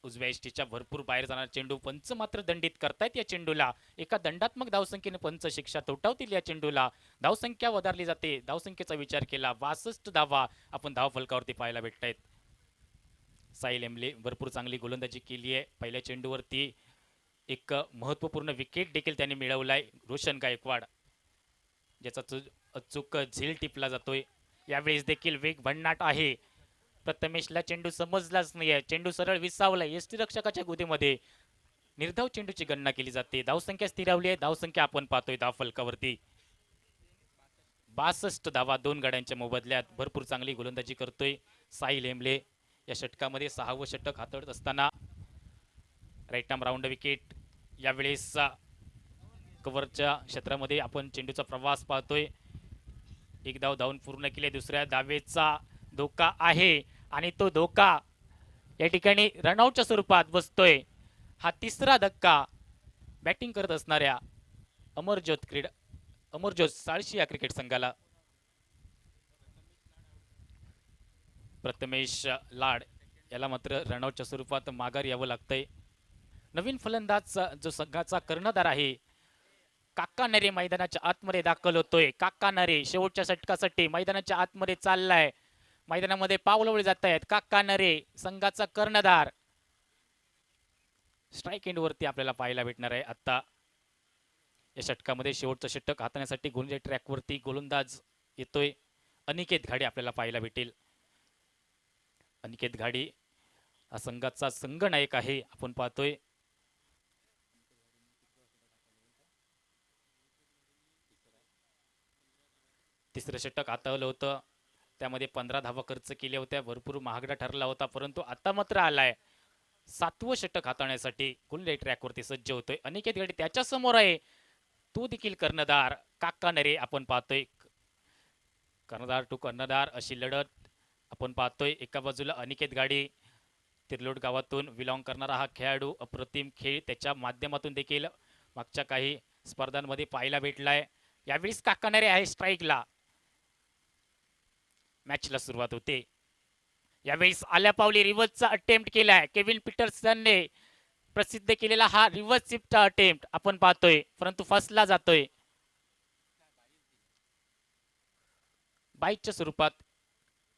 B: उजव्या इष्टीच्या भरपूर बाहेर जाणार चेंडू. पंच मात्र दंडित करतायत या चेंडूला. एका दंडात्मक धावसंख्येने पंच शिक्षा थोपवतील या चेंडूला. धावसंख्या वधारली जाते. धावसंख्येचा विचार केला 62 धावा आपण धावफलकावरती पाहायला भेटतायत. साई लेंबले भरपूर चांगली गोलंदाजी केली आहे. पहिल्या चेंडूवरती एक महत्वपूर्ण विकेट देखील त्यांनी मिळवलाय रोशन गायकवाड, ज्याचा अचूक झेल टिपला जातोय. यावेळेस देखील वेग भन्नाट आहे. प्रथमेशला चेंडू समजलाच नाहीये. चेंडू सरळ विसावलाय यष्टीरक्षकाच्या गुदेमध्ये. निर्धाव चेंडूची गणना केली जाते. धावसंख्या स्थिरावली आहे. धावसंख्या आपण पाहतोय धावफलकावरती 62 धावा 2 गड्यांच्या मोबदल्यात. भरपूर चांगली गोलंदाजी करतोय साई लेंबले. या षटकामध्ये 6वं षटक हाताळत असताना राईट आर्म राऊंड विकेट. यावेळेस कव्हरच्या क्षेत्रामध्ये आपण चेंडूचा प्रवास पाहतोय. एक धाव धावून पूर्ण केले. दुसऱ्या धावेचा धोका आहे आणि तो धोका या ठिकाणी रनआउटच्या स्वरूपात बसतोय. हा तिसरा धक्का बॅटिंग करत असणाऱ्या अमरज्योत साळशी या क्रिकेट संघाला. प्रथमेश लाड याला मात्र रनआउटच्या स्वरूपात माघार यावं लागतंय. नवीन फलंदाज जो संघाचा कर्णधार आहे काका नरे मैदानाच्या आतमध्ये दाखल होतोय. काका नरे शेवटच्या षटकासाठी मैदानाच्या आतमध्ये चाललाय. मैदानामध्ये पावलवळी जात आहेत. काका नरे संघाचा कर्णधार स्ट्राईक एंड वरती आपल्याला पाहायला भेटणार आहे. आता या षटकामध्ये शेवटचं षटक हाताळण्यासाठी गोलंदाजी ट्रॅकवरती गोलंदाज येतोय. अनिकेत घाडी आपल्याला पाहायला भेटेल. अनिकेत घाडी हा संघाचा संघनायक आहे. आपण पाहतोय तिसरं षटक हाताळलं होतं. त्यामध्ये 15 धावा खर्च केल्या होत्या. भरपूर महागडा ठरला होता. परंतु आता मात्र आलाय 7वं षटक हाताळण्यासाठी. गोलंदाजी ट्रॅकवरती सज्ज होतोय. अनिकेत घाडी त्याच्या समोर आहे. तो देखील कर्णधार काका नरे आपण पाहतोय. कर्णधार टू कर्णधार अशी लढत आपण पाहतोय. एका बाजूला अनिकेत घाडी तिरलोट गावातून बिलॉंग करणारा हा खेळाडू. अप्रतिम खेळ त्याच्या माध्यमातून देखील मागच्या काही स्पर्धांमध्ये पाहायला भेटलाय. यावेळेस काका नरे आहे स्ट्राईकला. मॅचला सुरुवात होते. यावेळेस आल्या पावली रिव्हर्सचा अटेम्प्ट केलाय. केविन पीटरसनने प्रसिद्ध केलेला हा रिव्हर्स स्वीपचा अटेम्प्ट आपण पाहतोय, परंतु फसला जातोय. बाईकच्या स्वरूपात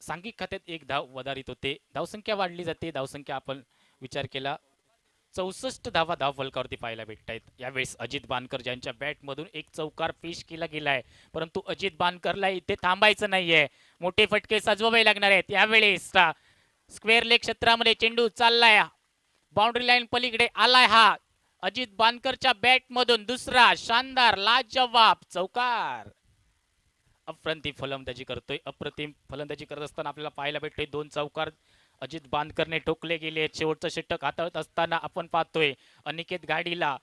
B: सांघिक खात्यात एक धाव वधारित होते. धावसंख्या वाढली जाते. धावसंख्या आपण विचार केला 64 धावा धाव फलकावरती पाहायला भेटत आहेत. यावेळेस अजित बानकर ज्यांच्या बॅटमधून एक चौकार पेश केला गेलाय, परंतु अजित बानकरला इथे थांबायचं नाहीये. मोठे फटके सजवावे लागणार आहेत. यावेळेस स्क्वेअर लेग क्षेत्रामध्ये चेंडू चाललाय. बाउंड्री लाईन पलीकडे आलाय. हा अजित बानकरच्या बॅटमधून दुसरा शानदार लाजवाब चौकार. अप्रतिम फलंदाजी करतोय. अप्रतिम फलंदाजी करत असताना आपल्याला पाहायला भेटतोय 2 चौकार अजित बानकरने ठोकले गेले. शेवटचं षटक हाताळत असताना आपण पाहतोय अनिकेत घाडीला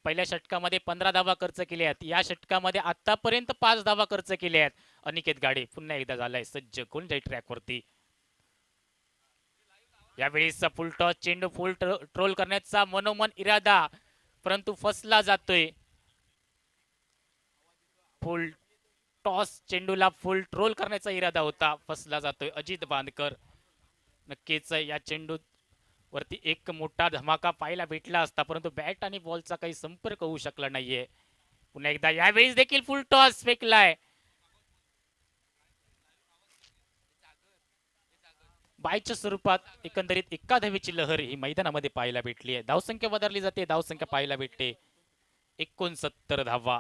B: पहिल्या षटकामध्ये 15 धावा खर्च केल्या आहेत. या षटकामध्ये आतापर्यंत 5 धावा खर्च केल्या आहेत. अनिकेत घाडी पुन्हा एकदा झालाय सज्ज गोलंदाजी ट्रॅकवरती. यावेळेस फुल टॉस चेंडू फुल ट्रोल करण्याचा मनोमन इरादा, परंतु फसला जातोय. फुल टॉस चेंडूला फुल ट्रोल करण्याचा इरादा होता, फसला जातोय. अजित बांदकर नक्कीच या चेंडू वरती एक मोठा धमाका पाहायला भेटला असता, परंतु बॅट आणि बॉलचा काही संपर्क होऊ शकला नाहीये. पुन्हा एकदा यावेळेस देखील फुल टॉस फेकलाय. बायच्या स्वरूपात एकंदरीत एका धावेची लहर ही मैदानामध्ये पाहायला भेटली आहे. धावसंख्या वधारली जाते. धावसंख्या पाहायला भेटते 69 धावा.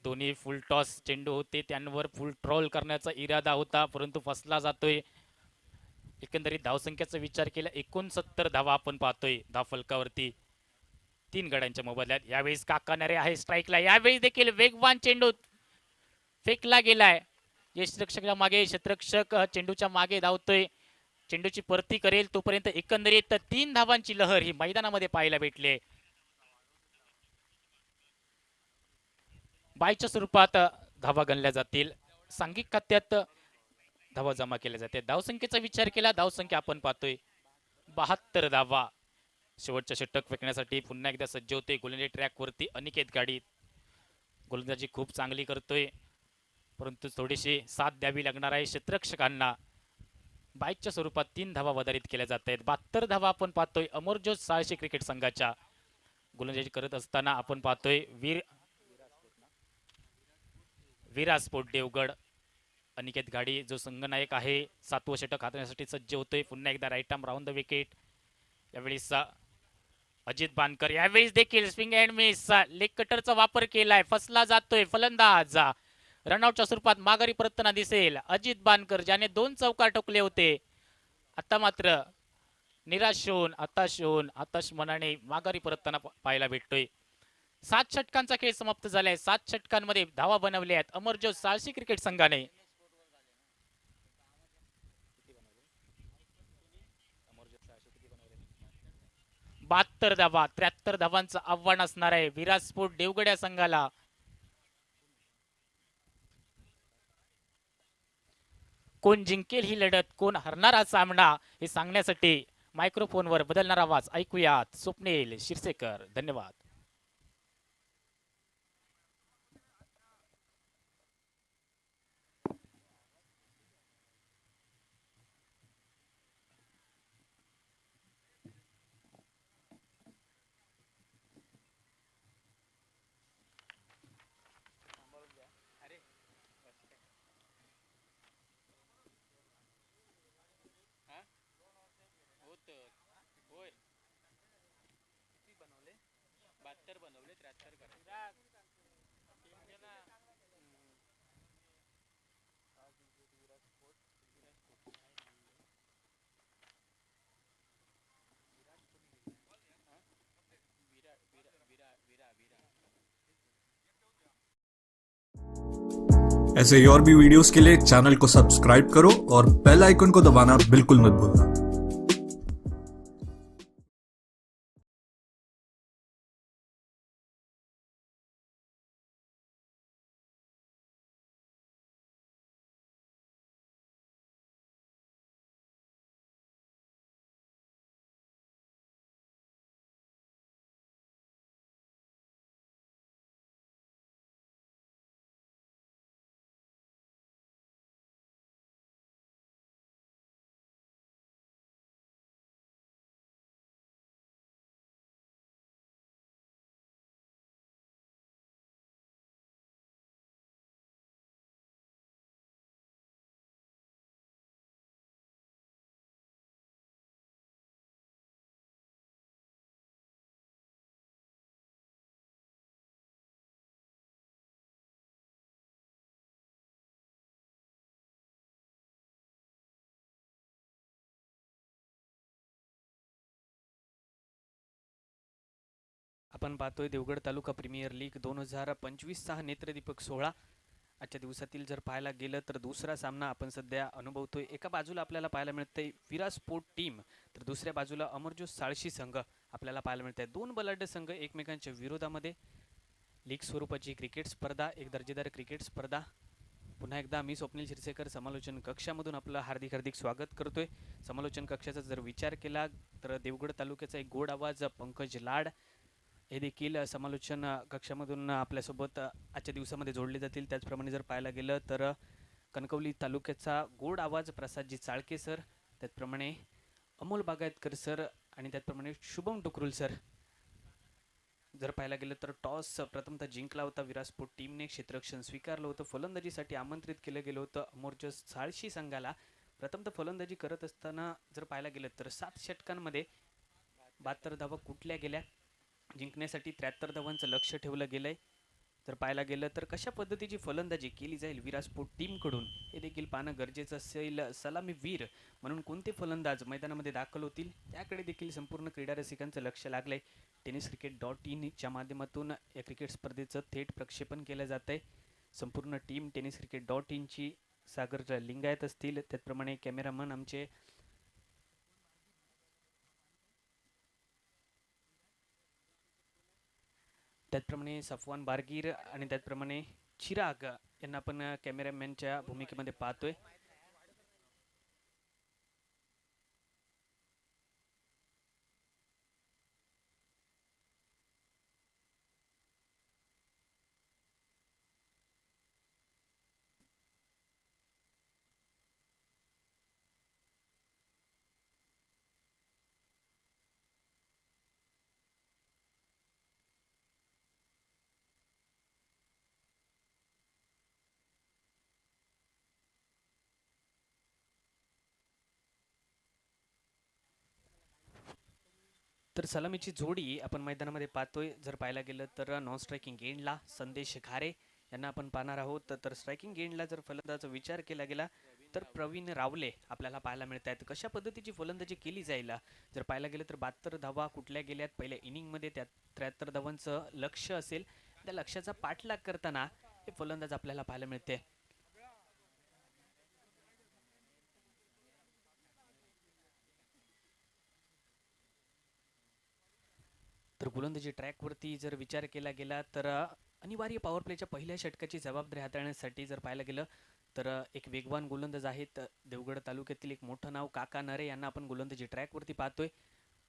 B: दोन्ही फुल टॉस चेंडू होते, त्यांवर फुल ट्रोल करण्याचा इरादा होता, परंतु फसला जातोय. एकंदरीत धावसंख्येचा विचार केला 69 धावा आपण पाहतोय धाव फलकावरती 3 गड्यांच्या मोबदल्यात. यावेळेस काका नरे आहे स्ट्राईकला. यावेळेस देखील वेगवान चेंडू फेकला गेलाय. यष्टीरक्षकाच्या मागे क्षेत्ररक्षक चेंडूच्या मागे धावतोय. चेंडूची परती करेल तोपर्यंत एकंदरीत 3 धावांची लहर ही मैदानामध्ये पाहायला भेटली. बायच्या स्वरूपात धावा गणल्या जातील. सांघिक खात्यात धावा जमा केल्या जाते. धावसंख्येचा विचार केला, धावसंख्या आपण पाहतोय 72 धावा. शेवटच्या षटक फेकण्यासाठी पुन्हा एकदा सज्ज होते गोलंदाजी ट्रॅकवरती अनिकेत गाडी. गोलंदाजी खूप चांगली करतोय, परंतु थोडीशी साथ द्यावी लागणार आहे क्षेत्ररक्षकांना. बाईकच्या स्वरूपात 3 धावा वधारित केल्या जात आहेत. 72 धावा आपण पाहतोय अमरज्योत साळशी क्रिकेट संघाच्या. गोलंदाजी करत असताना आपण पाहतोय विरा स्पोर्ट देवगड अनिकेत गाडी जो संघनायक आहे 7वं षटक हाताळण्यासाठी सज्ज होतोय. पुन्हा एकदा right arm round the wicket. यावेळेस अजित बानकर यावेळेस देखील स्विंग अँड मिस लेग कटरचा वापर केलाय. फसला जातोय फलंदाज. रनआउटच्या स्वरूपात माघारी परतताना दिसेल अजित बानकर, ज्याने 2 चौकार ठोकले होते. आता मात्र निराश होऊन हताश मनाने माघारी परतताना पाहायला भेटतोय. 7 षटकांचा खेळ समाप्त झालाय. 7 षटकांमध्ये धावा बनवल्या आहेत अमरज्योत साळशी क्रिकेट संघाने. 72 धावा, 73 धावांचं आव्हान असणार आहे विराट स्पोर्ट देवगड या संघाला. कोण जिंकेल ही लढत, कोण हरणार हा सामना, हे सांगण्यासाठी मायक्रोफोनवर बदलणार आवाज ऐकूयात स्वप्नील शिरसेकर. धन्यवाद.
C: ऐसे ही और भी वीडियोस के लिए चैनल को सब्सक्राइब करो और बेल आइकन को दबाना बिल्कुल मत भूलना।
D: आपण पाहतोय देवगड तालुका प्रीमियर लीग 2025 हा नेत्रदीपक सोहळा. आजच्या दिवसातील जर पाहायला गेलं तर दुसरा सामना आपण सध्या अनुभवतोय. एका बाजूला आपल्याला पाहायला मिळतंय विराट स्पोर्ट टीम, तर दुसऱ्या बाजूला अमरज्योत साळशी संघ आपल्याला पाहायला मिळत आहे. 2 बलाढ्य संघ एकमेकांच्या विरोधामध्ये लीग स्वरूपाची क्रिकेट स्पर्धा, एक दर्जेदार क्रिकेट स्पर्धा. पुन्हा एकदा मी स्वप्नील शिरसेकर समालोचन कक्षामधून आपलं हार्दिक हार्दिक स्वागत करतोय. समालोचन कक्षाचा जर विचार केला तर देवगड तालुक्याचा एक गोड आवाज पंकज लाड हे देखील समालोचन कक्षामधून आपल्यासोबत आजच्या दिवसामध्ये जोडले जातील. त्याचप्रमाणे जर पाहायला गेलं तर कणकवली तालुक्याचा गोड आवाज प्रसादजी चाळके सर, त्याचप्रमाणे अमोल बागायतकर सर आणि त्याचप्रमाणे शुभम टुकरुल सर. जर पाहायला गेलं तर टॉस प्रथमतः जिंकला होता विराट स्पोर्ट टीमने, क्षेत्ररक्षण स्वीकारलं होतं, फलंदाजीसाठी आमंत्रित केलं गेलं होतं अमरज्योत साळशी संघाला. प्रथमतः फलंदाजी करत असताना जर पाहायला गेलं तर 7 षटकांमध्ये 72 धावा कुठल्या गेल्या, जिंकण्यासाठी 73 धावांचं लक्ष ठेवलं गेलंय. जर पाहायला गेलं तर कशा पद्धतीची फलंदाजी केली जाईल विराट स्पोर्ट टीमकडून हे देखील पाहणं गरजेचं असेल. सलामीवीर म्हणून कोणते फलंदाज मैदानामध्ये दाखल होतील त्याकडे देखील संपूर्ण क्रीडा रसिकांचं लक्ष लागलंय. tenniscricket.in च्या माध्यमातून या क्रिकेट स्पर्धेचं थेट प्रक्षेपण केलं जात आहे. संपूर्ण टीम tenniscricket.in ची सागर लिंगायत असतील, त्याचप्रमाणे कॅमेरामन आमचे त्याचप्रमाणे सफवान बारगीर आणि त्याचप्रमाणे चिराग यांना आपण कॅमेरामॅनच्या भूमिकेमध्ये पाहतोय. तर सलामीची जोडी आपण मैदानामध्ये पाहतोय. जर पाहायला गेलं तर नॉन स्ट्रायकिंग एंडला संदेश घारे यांना आपण पाहणार आहोत. तर स्ट्रायकिंग एंडला जर फलंदाजाचा विचार केला गेला तर प्रवीण रावले आपल्याला पाहायला मिळत आहेत. कशा पद्धतीची फलंदाजी केली जाईल जर पाहायला गेलं तर 72 धावा कुठल्या गेल्यात पहिल्या इनिंगमध्ये, त्या 73 धावांचं लक्ष असेल. त्या लक्ष्याचा पाठलाग करताना हे फलंदाज आपल्याला पाहायला मिळते. तर गोलंदाजी ट्रॅकवरती जर विचार केला गेला तर अनिवार्य पॉवर प्लेच्या पहिल्या षटकाची जबाबदारी हाताळण्यासाठी जर पाहायला गेलं तर एक वेगवान गोलंदाज आहेत देवगड तालुक्यातील एक मोठं नाव काका नरे यांना आपण गोलंदाजी ट्रॅकवरती पाहतोय.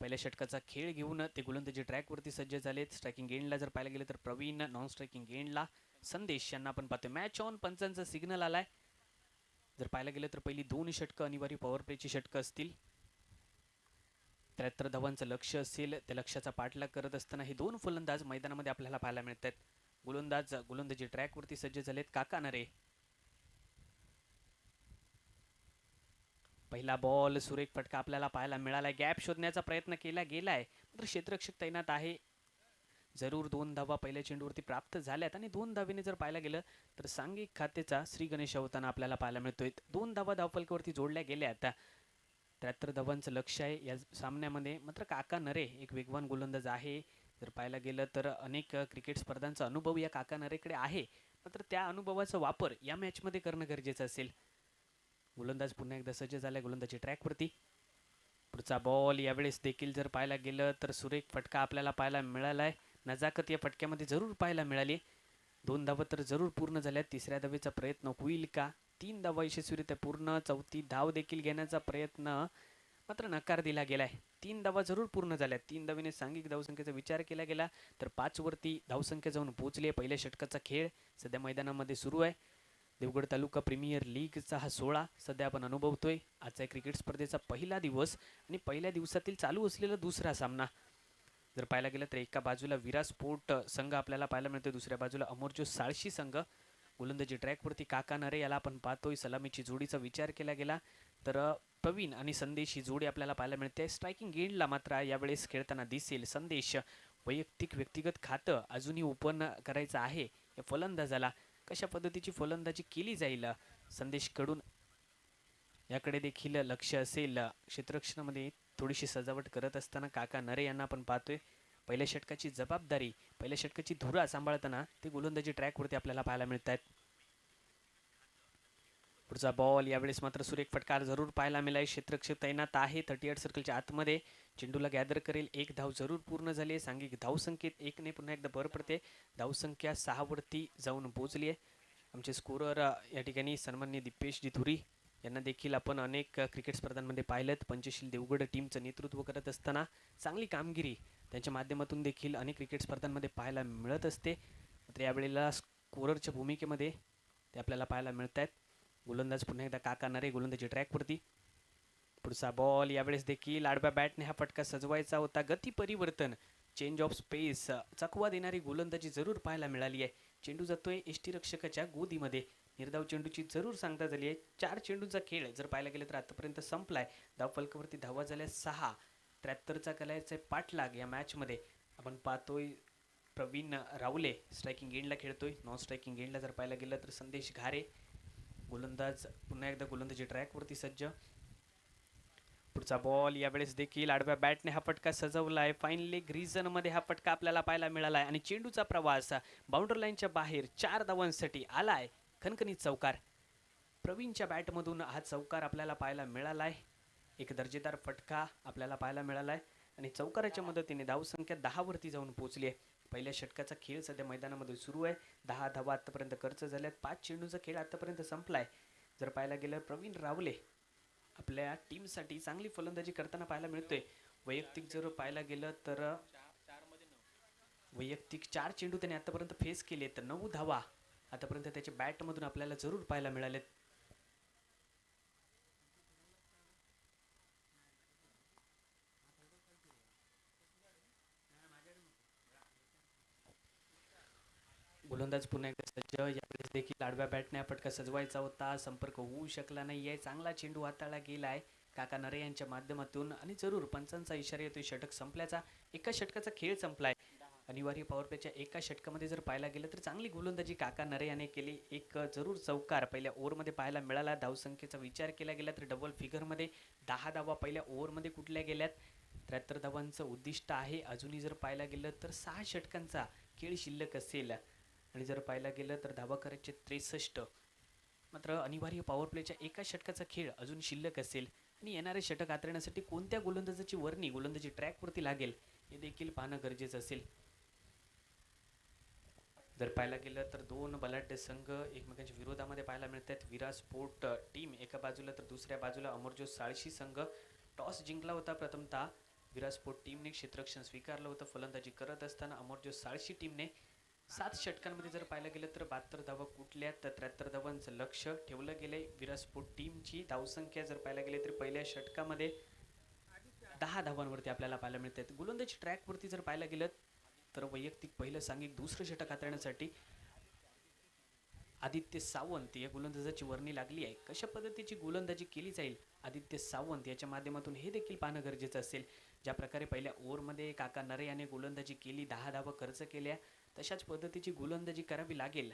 D: पहिल्या षटकाचा खेळ घेऊन ते गोलंदाजी ट्रॅकवरती सज्ज झालेत. स्ट्रायकिंग एंडला जर पाहायला गेलं तर प्रवीण, नॉन स्ट्रायकिंग एंडला संदेश यांना आपण पाहतोय. मॅच ऑन पंचांचा सिग्नल आलाय. जर पाहायला गेलं तर पहिली 2 षटकं अनिवार्य पॉवर प्लेची षटकं असतील. 73 धावांचं लक्ष असेल. त्या लक्ष्याचा पाठलाग करत असताना हे 2 फलंदाज मैदानामध्ये आपल्याला पाहायला मिळत आहेत. गोलंदाजी ट्रॅकवरती सज्ज झालेत. काका नरे. पहिला बॉल, सुरेख फटका आपल्याला पाहायला मिळालाय. गॅप शोधण्याचा प्रयत्न केला गेलाय मात्र क्षेत्ररक्षक तैनात आहे. जरूर 2 धावा पहिल्या चेंडूवरती प्राप्त झाल्यात आणि 2 धावेने जर पाहायला गेलं तर सांघिक खातेचा श्री गणेश होताना आपल्याला पाहायला मिळतोय. 2 धावा धावफलकावरती जोडल्या गेल्या. आता 73 धावांचं लक्ष आहे या सामन्यामध्ये. मात्र काका नरे एक वेगवान गोलंदाज आहे. जर पाहायला गेलं तर अनेक क्रिकेट स्पर्धांचा अनुभव या काका नरेकडे आहे. मात्र त्या अनुभवाचा वापर या मॅचमध्ये करणं गरजेचं असेल. गोलंदाज पुन्हा एकदा सज्ज झालाय गोलंदाजी ट्रॅकवरती. पुढचा बॉल यावेळेस देखील जर पाहायला गेलं तर सुरेख फटका आपल्याला पाहायला मिळालाय. नजाकत या फटक्यामध्ये जरूर पाहायला मिळाली. 2 धावा तर जरूर पूर्ण झाल्या. 3ऱ्या धावेचा प्रयत्न होईल का? 3 धावा यशस्वीरित्या पूर्ण. 4थी धाव देखील घेण्याचा प्रयत्न मात्र नकार दिला गेलाय. 3 धावा जरूर पूर्ण झाल्या. 3 धावेने सांघिक धावसंख्येचा विचार केला गेला तर 5 वरती धावसंख्या जाऊन पोहोचली. पहिल्या षटकाचा खेळ सध्या मैदानामध्ये सुरू आहे. देवगड तालुका प्रीमियर लीगचा हा 16 सध्या आपण अनुभवतोय. आजचा क्रिकेट स्पर्धेचा पहिला दिवस आणि पहिल्या दिवसातील चालू असलेला दुसरा सामना. जर पाहायला गेलं तर एका बाजूला विरा स्पोर्ट संघ आपल्याला पाहायला मिळतो, दुसऱ्या बाजूला अमरजोत साळशी संघ. गोलंदाजी ट्रॅकवरती काका नरे याला आपण पाहतोय. सलामीची जोडीचा विचार केला गेला तर प्रवीण आणि संदेश ही जोडी आपल्याला पाहायला मिळते. स्ट्रायकिंग एंडला मात्र यावेळेस खेळताना दिसेल संदेश. व्यक्तिगत खातं अजूनही ओपन करायचं आहे या फलंदाजाला. कशा पद्धतीची फलंदाजी केली जाईल संदेश कडून याकडे देखील लक्ष असेल. क्षेत्ररक्षणामध्ये थोडीशी सजावट करत असताना काका नरे यांना आपण पाहतोय. पहिल्या षटकाची जबाबदारी, पहिल्या षटकाची धुरा सांभाळताना ते गोलंदाजी ट्रॅकवरती आपल्याला पाहायला मिळत आहेत. पुढचा बॉल यावेळेस मात्र सुरेख फटका जरूर पाहायला मिळाला. क्षेत्ररक्षक तैनात आहे 38 सर्कलच्या आतमध्ये. चेंडूला गॅदर करेल. 1 धाव जरूर पूर्ण झाली आहे. सांघिक धावसंख्येत 1ने पुन्हा एकदा भर पडते. धावसंख्या 6 वरती जाऊन पोहोचली आहे. आमचे स्कोरर या ठिकाणी सन्माननीय दिपेशजी धुरी यांना देखील आपण अनेक क्रिकेट स्पर्धांमध्ये पाहिलं. पंचशील देवगड टीमचं नेतृत्व करत असताना चांगली कामगिरी त्यांच्या माध्यमातून देखील अनेक क्रिकेट स्पर्धांमध्ये पाहायला मिळत असते. मात्र यावेळेला स्कोररच्या भूमिकेमध्ये ते आपल्याला पाहायला मिळत आहेत. गोलंदाज पुन्हा एकदा काका नरे गोलंदाजी ट्रॅकवरती. पुढचा बॉल यावेळेस देखील आडव्या बॅटने हा फटका सजवायचा होता. गती परिवर्तन, चेंज ऑफ स्पेस, चकवा देणारी गोलंदाजी जरूर पाहायला मिळाली आहे. चेंडू जातोय यष्टीरक्षकाच्या गोदीमध्ये. निर्धाव चेंडूची जरूर सांगता झाली आहे. 4 चेंडूचा खेळ जर पाहायला गेलं तर आतापर्यंत संपलाय. धावफलकावरती धावा झाल्या 6. 73चा केलायचा पाठलाग या मॅचमध्ये आपण पाहतोय. प्रवीण रावले स्ट्रायकिंग एंडला खेळतोय. नॉन स्ट्रायकिंग एंडला जर पाहायला गेलं तर संदेश घारे. गोलंदाज पुन्हा एकदा गोलंदाजी ट्रॅकवरती सज्ज. पुढचा बॉल यावेळेस देखील आडव्या बॅटने हा फटका सजवलाय. फाईन लेग मध्ये हा फटका आपल्याला पाहायला मिळालाय आणि चेंडूचा प्रवास बाउंड्री लाईनच्या बाहेर 4 धावांसाठी आलाय. खणखणीत चौकार. प्रवीणच्या बॅटमधून हा चौकार आपल्याला पाहायला मिळालाय. एक दर्जेदार फटका आपल्याला पाहायला मिळालाय आणि चौकाराच्या मदतीने धावसंख्या 10 वरती जाऊन पोहोचली आहे. पहिल्या षटकाचा खेळ सध्या मैदानामध्ये सुरू आहे. 10 धावा आतापर्यंत खर्च झाल्यात. 5 चेंडूचा खेळ आतापर्यंत संपलाय. जर पाहायला गेलं प्रवीण रावले आपल्या टीमसाठी चांगली फलंदाजी करताना पाहायला मिळतोय. वैयक्तिक जर पाहायला गेलं तर वैयक्तिक 4 चेंडू त्याने आतापर्यंत फेस केले तर 9 धावा आतापर्यंत त्याच्या बॅटमधून आपल्याला जरूर पाहायला मिळालेत. गोलंदाज पुन्हा एकदा सज्ज. यावेळेस देखील आडव्या बॅटने हा फटका सजवायचा होता. संपर्क होऊ शकला नाही आहे. चांगला चेंडू हाताळला गेलाय. काका नरे यांच्या माध्यमातून आणि जरूर पंचांचा इशारा येतोय षटक संपल्याचा. एका षटकाचा खेळ संपलाय. अनिवार्य पॉवर प्लेच्या एका षटकामध्ये जर पाहायला गेलं तर चांगली गोलंदाजी काका नरे याने केली. एक जरूर चौकार पहिल्या ओव्हरमध्ये पाहायला मिळाला. धावसंख्येचा विचार केला गेला तर डबल फिगरमध्ये 10 धावा पहिल्या ओव्हरमध्ये कुठल्या गेल्यात. 73 धावांचं उद्दिष्ट आहे. अजूनही जर पाहायला गेलं तर 6 षटकांचा खेळ शिल्लक असेल आणि जर पाहायला गेलं तर धावा करायचे 63. मात्र अनिवार्य पॉवर प्लेच्या एका षटकाचा खेळ अजून शिल्लक असेल आणि येणारे षटक हाताळण्यासाठी कोणत्या गोलंदाजाची वर्णी गोलंदाजी ट्रॅकवरती लागेल हे देखील पाहणं गरजेचं असेल. जर पाहायला गेलं तर दोन बलाढ्य संघ एकमेकांच्या विरोधामध्ये पाहायला मिळतात. विराट स्पोर्ट टीम एका बाजूला तर दुसऱ्या बाजूला अमरजोत साळशी संघ. टॉस जिंकला होता प्रथमतः विराट स्पोर्ट टीमने. क्षेत्ररक्षण स्वीकारलं होतं. फलंदाजी करत असताना अमरजोत साळशी टीमने 7 षटकांमध्ये जर पाहायला गेलं तर 72 धावा कुठल्या तर 73 धावांचं लक्ष ठेवलं गेलंय. विराट स्पोर्ट टीमची धावसंख्या जर पाहायला गेली तर पहिल्या षटकामध्ये 10 धावांवरती आपल्याला पाहायला मिळतात. गोलंदाजी ट्रॅकवरती जर पाहायला गेलं तर वैयक्तिक पहिलं सांघिक दुसरं षटक हाताळण्यासाठी आदित्य सावंत या गोलंदाजाची वर्णी लागली आहे. कशा पद्धतीची गोलंदाजी केली जाईल आदित्य सावंत याच्या माध्यमातून हे देखील पाहणं गरजेचं असेल. ज्या प्रकारे पहिल्या ओव्हरमध्ये काका नरे याने गोलंदाजी केली, 10 धावा खर्च केल्या, तशाच पद्धतीची गोलंदाजी करावी लागेल.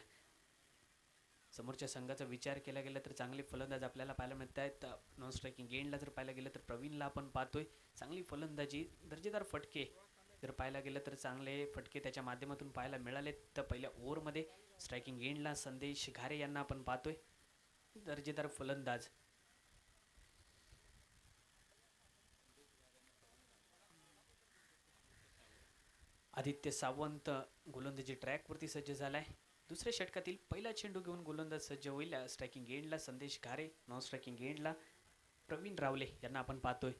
D: समोरच्या संघाचा विचार केला गेला तर चांगले फलंदाज आपल्याला पाहायला मिळत आहेत. नॉन स्ट्रायकिंग एंडला जर पाहायला गेलं तर प्रवीणला आपण पाहतोय. चांगली फलंदाजी, दर्जेदार फटके जर पाहायला गेलं तर चांगले फटके त्याच्या माध्यमातून पाहायला मिळाले. तर पहिल्या ओव्हरमध्ये स्ट्रायकिंग एंडला संदेश घारे यांना आपण पाहतोय. दर्जेदार फलंदाज. आदित्य सावंत गोलंदाजी ट्रॅकवरती सज्ज झालाय. दुसऱ्या षटकातील पहिला चेंडू घेऊन गोलंदाज सज्ज होईल. स्ट्रायकिंग एंडला संदेश घारे, नॉन स्ट्रायकिंग एंडला प्रवीण रावले यांना आपण पाहतोय.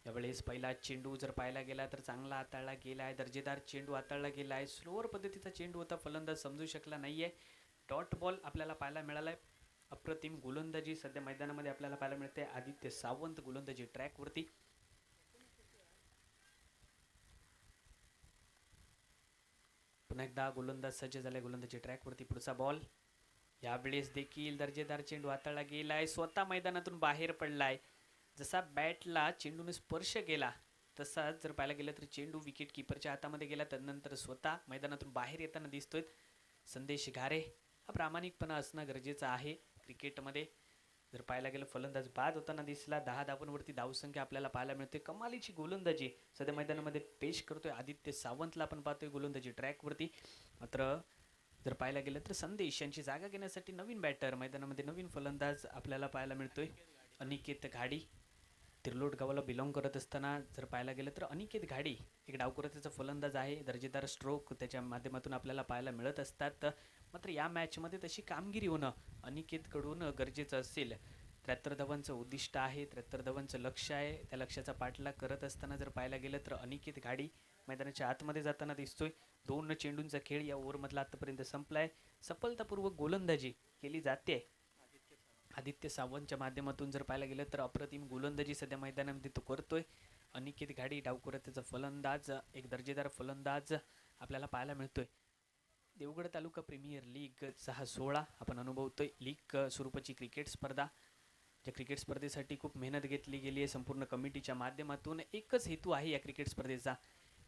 D: यावेळेस पहिला चेंडू जर पाहायला गेला तर चांगला हाताळला गेला आहे. दर्जेदार चेंडू हाताळला गेला आहे. स्लोअर पद्धतीचा चेंडू होता, फलंदाज समजू शकला नाहीये. डॉट बॉल आपल्याला पाहायला मिळालाय. अप्रतिम गोलंदाजी सध्या मैदानामध्ये आपल्याला पाहायला मिळते. आदित्य सावंत गोलंदाजी ट्रॅकवरती. पुन्हा एकदा गोलंदाज सज्ज झाले गोलंदाजी ट्रॅकवरती. पुढचा बॉल. यावेळेस देखील दर्जेदार चेंडू हाताळला गेलाय. स्वतः मैदानातून बाहेर पडलाय. जसा बॅटला चेंडूने स्पर्श केला तसा जर पाहायला गेलं तर चेंडू विकेट किपरच्या हातामध्ये गेला. त्यानंतर स्वतः मैदानातून बाहेर येताना दिसतोय. संदेश घारे हा प्रामाणिकपणा असणं गरजेचं आहे क्रिकेटमध्ये. जर पाहायला गेलं फलंदाज बाद होताना दिसला. 10 धावांवरती धावसंख्या आपल्याला पाहायला मिळते. कमालीची गोलंदाजी सध्या मैदानामध्ये पेश करतोय आदित्य सावंतला आपण पाहतोय गोलंदाजी ट्रॅकवरती. मात्र जर पाहायला गेलं तर संदेश यांची जागा घेण्यासाठी नवीन बॅटर मैदानामध्ये, नवीन फलंदाज आपल्याला पाहायला मिळतोय. अनिकेत घाडी तिरलोट गावाला बिलॉंग करत असताना जर पाहायला गेलं तर अनिकेत घाडी एक डावकुराचा फलंदाज आहे. दर्जेदार स्ट्रोक त्याच्या माध्यमातून आपल्याला पाहायला मिळत असतात. मात्र या मॅचमध्ये तशी कामगिरी होणं अनिकेतकडून गरजेचं असेल. 73 धावांचं उद्दिष्ट आहे, 73 धावांचं लक्ष आहे. त्या लक्ष्याचा पाठलाग करत असताना जर पाहायला गेलं तर अनिकेत घाडी मैदानाच्या आतमध्ये जाताना दिसतोय. 2 चेंडूंचा खेळ या ओव्हरमधला आतापर्यंत संपलाय. सफलतापूर्वक गोलंदाजी केली जाते आदित्य सावंतच्या माध्यमातून. जर पाहायला गेलं तर अप्रतिम गोलंदाजी सध्या मैदानामध्ये तो करतोय. अनिकेत घाडी डावकुराचा फलंदाज, एक दर्जेदार फलंदाज आपल्याला पाहायला मिळतोय. देवगड तालुका प्रीमियर लीग 6-16 आपण अनुभवतोय. लीग स्वरूपाची क्रिकेट स्पर्धा, ज्या क्रिकेट स्पर्धेसाठी खूप मेहनत घेतली गेली आहे संपूर्ण कमिटीच्या माध्यमातून. एकच हेतू आहे या क्रिकेट स्पर्धेचा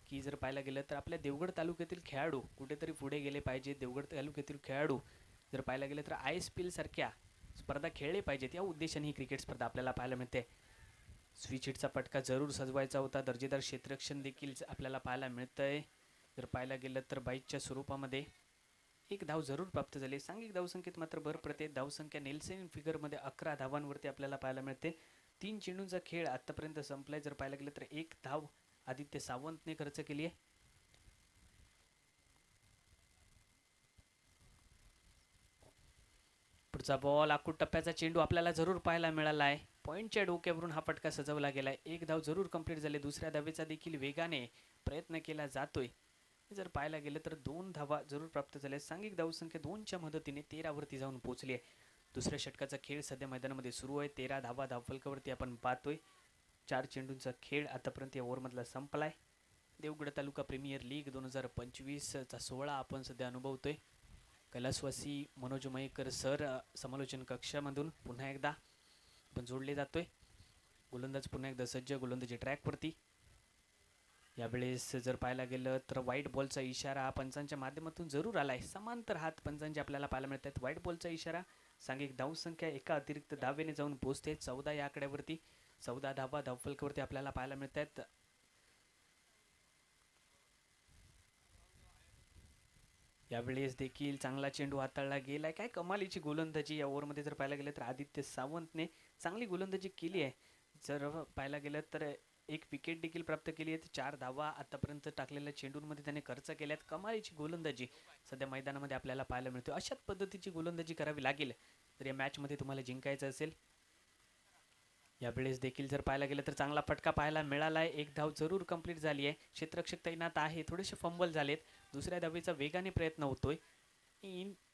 D: की जर पाहायला गेलं तर आपल्या देवगड तालुक्यातील खेळाडू कुठेतरी पुढे गेले पाहिजे. देवगड तालुक्यातील खेळाडू जर पाहायला गेलं तर ISPL सारख्या स्पर्धा खेळले पाहिजेत. या उद्देशाने ही क्रिकेट स्पर्धा आपल्याला पाहायला मिळते. स्विच हिटचा फटका जरूर सजवायचा होता. दर्जेदार क्षेत्ररक्षण देखील आपल्याला पाहायला मिळतंय. जर पाहायला गेलं तर बाईकच्या स्वरूपामध्ये 1 धाव जरूर प्राप्त झाली. सांघिक धावसंख्येत मात्र भर पडते. धावसंख्या नेल्सन फिगरमध्ये 11 धावांवरती आपल्याला पाहायला मिळते. 3 चेंडूंचा खेळ आतापर्यंत संपलाय. जर पाहायला गेलं तर 1 धाव आदित्य सावंतने खर्च केली आहे. पुढचा बॉल. आखूड टप्प्याचा चेंडू आपल्याला जरूर पाहायला मिळाला आहे. पॉईंटच्या डोक्यावरून हा फटका सजवला गेलाय. 1 धाव जरूर कंप्लीट झाले. दुसऱ्या धावेचा देखील वेगाने प्रयत्न केला जातोय. जर पाहायला गेलं तर 2 धावा जरूर प्राप्त झाल्या. सांघिक धावसंख्या 2च्या मदतीने 13 वरती जाऊन पोहोचली आहे. दुसऱ्या षटकाचा खेळ सध्या मैदानामध्ये सुरू आहे. 13 धावा धावफलकावरती आपण पाहतोय. 4 चेंडूंचा खेळ आतापर्यंत या ओव्हरमधला संपलाय. देवगड तालुका प्रीमियर लीग 2025चा 16 आपण सध्या अनुभवतोय. कैलासवासी मनोज मयेकर सर समालोचन कक्षामधून पुन्हा एकदा पण जोडले जातोय. गोलंदाज पुन्हा एकदा सज्ज गोलंदाजी ट्रॅकवरती. यावेळेस जर पाहायला गेलं तर व्हाईट बॉलचा इशारा पंचांच्या माध्यमातून जरूर आलाय. समांतर हात पंचांचे आपल्याला पाहायला मिळत आहेत. व्हाईट बॉलचा इशारा. सांघिक धावसंख्या एका अतिरिक्त धावेने जाऊन पोहोचते 14 या आकड्यावरती. 14 धावा धावफलकावरती आपल्याला पाहायला मिळत आहेत. यावेळेस देखील चांगला चेंडू हाताळला गेलाय. काय कमालीची गोलंदाजी या ओव्हरमध्ये जर पाहायला गेलं तर आदित्य सावंतने चांगली गोलंदाजी केली आहे. जर पाहायला गेलं तर एक विकेट देखील प्राप्त केली आहे. 4 धावा आतापर्यंत टाकलेल्या चेंडूंमध्ये त्याने खर्च केल्यात. कमालीची गोलंदाजी सध्या मैदानामध्ये आपल्याला पाहायला मिळते. अशाच पद्धतीची गोलंदाजी करावी लागेल तर या मॅचमध्ये तुम्हाला जिंकायचं असेल. यावेळेस देखील जर पाहायला गेलं तर चांगला फटका पाहायला मिळाला आहे. एक धाव जरूर कंप्लीट झाली आहे. क्षेत्ररक्षक तैनात आहे. थोडेसे फंबल झालेत. दुसऱ्या धावेचा वेगाने प्रयत्न होतोय.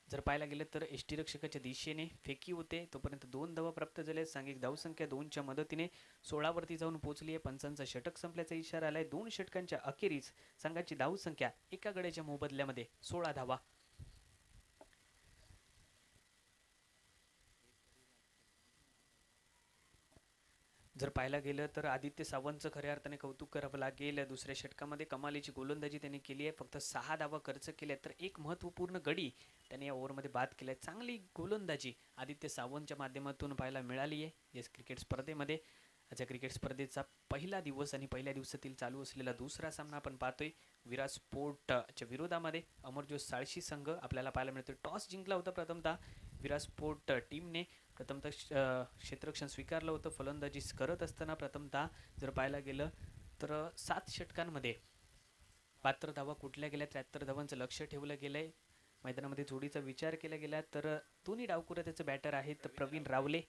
D: जर पाहायला गेलं तर यष्टीरक्षकाच्या दिशेने फेकी होते. तोपर्यंत 2 धावा प्राप्त झाल्या. सांघिक धावसंख्या 2च्या मदतीने 16 वरती जाऊन पोहोचली आहे. पंचांचा षटक संपल्याचा इशारा आलाय. 2 षटकांच्या अखेरीस संघाची धावसंख्या एका गड्याच्या मोबदल्यामध्ये 16 धावा. जर पाहायला गेलं तर आदित्य सावंतचं खऱ्या अर्थाने कौतुक करावं लागेल. दुसऱ्या षटकामध्ये कमालीची गोलंदाजी त्यांनी केली आहे. फक्त 6 धावा खर्च केल्या तर एक महत्त्वपूर्ण गडी त्याने या ओव्हरमध्ये बाद केलाय. चांगली गोलंदाजी आदित्य सावंतच्या माध्यमातून पाहायला मिळाली आहे या क्रिकेट स्पर्धेमध्ये. आजच्या क्रिकेट स्पर्धेचा पहिला दिवस आणि पहिल्या दिवसातील चालू असलेला दुसरा सामना आपण पाहतोय. विराट स्पोर्टच्या विरोधामध्ये अमरज्योत साळशी संघ आपल्याला पाहायला मिळतोय. टॉस जिंकला होता प्रथमतः विराट स्पोर्ट टीमने. प्रथमतः क्षेत्ररक्षण स्वीकारलं होतं. फलंदाजी करत असताना प्रथमतः जर पाहायला गेलं तर 7 षटकांमध्ये 72 धावा कुठल्या गेल्या. 73 धावांचं लक्ष ठेवलं गेलंय. मैदानामध्ये जोडीचा विचार केला गेला तर दोन्ही डावखुरे त्याचे बॅटर आहेत प्रवीण रावले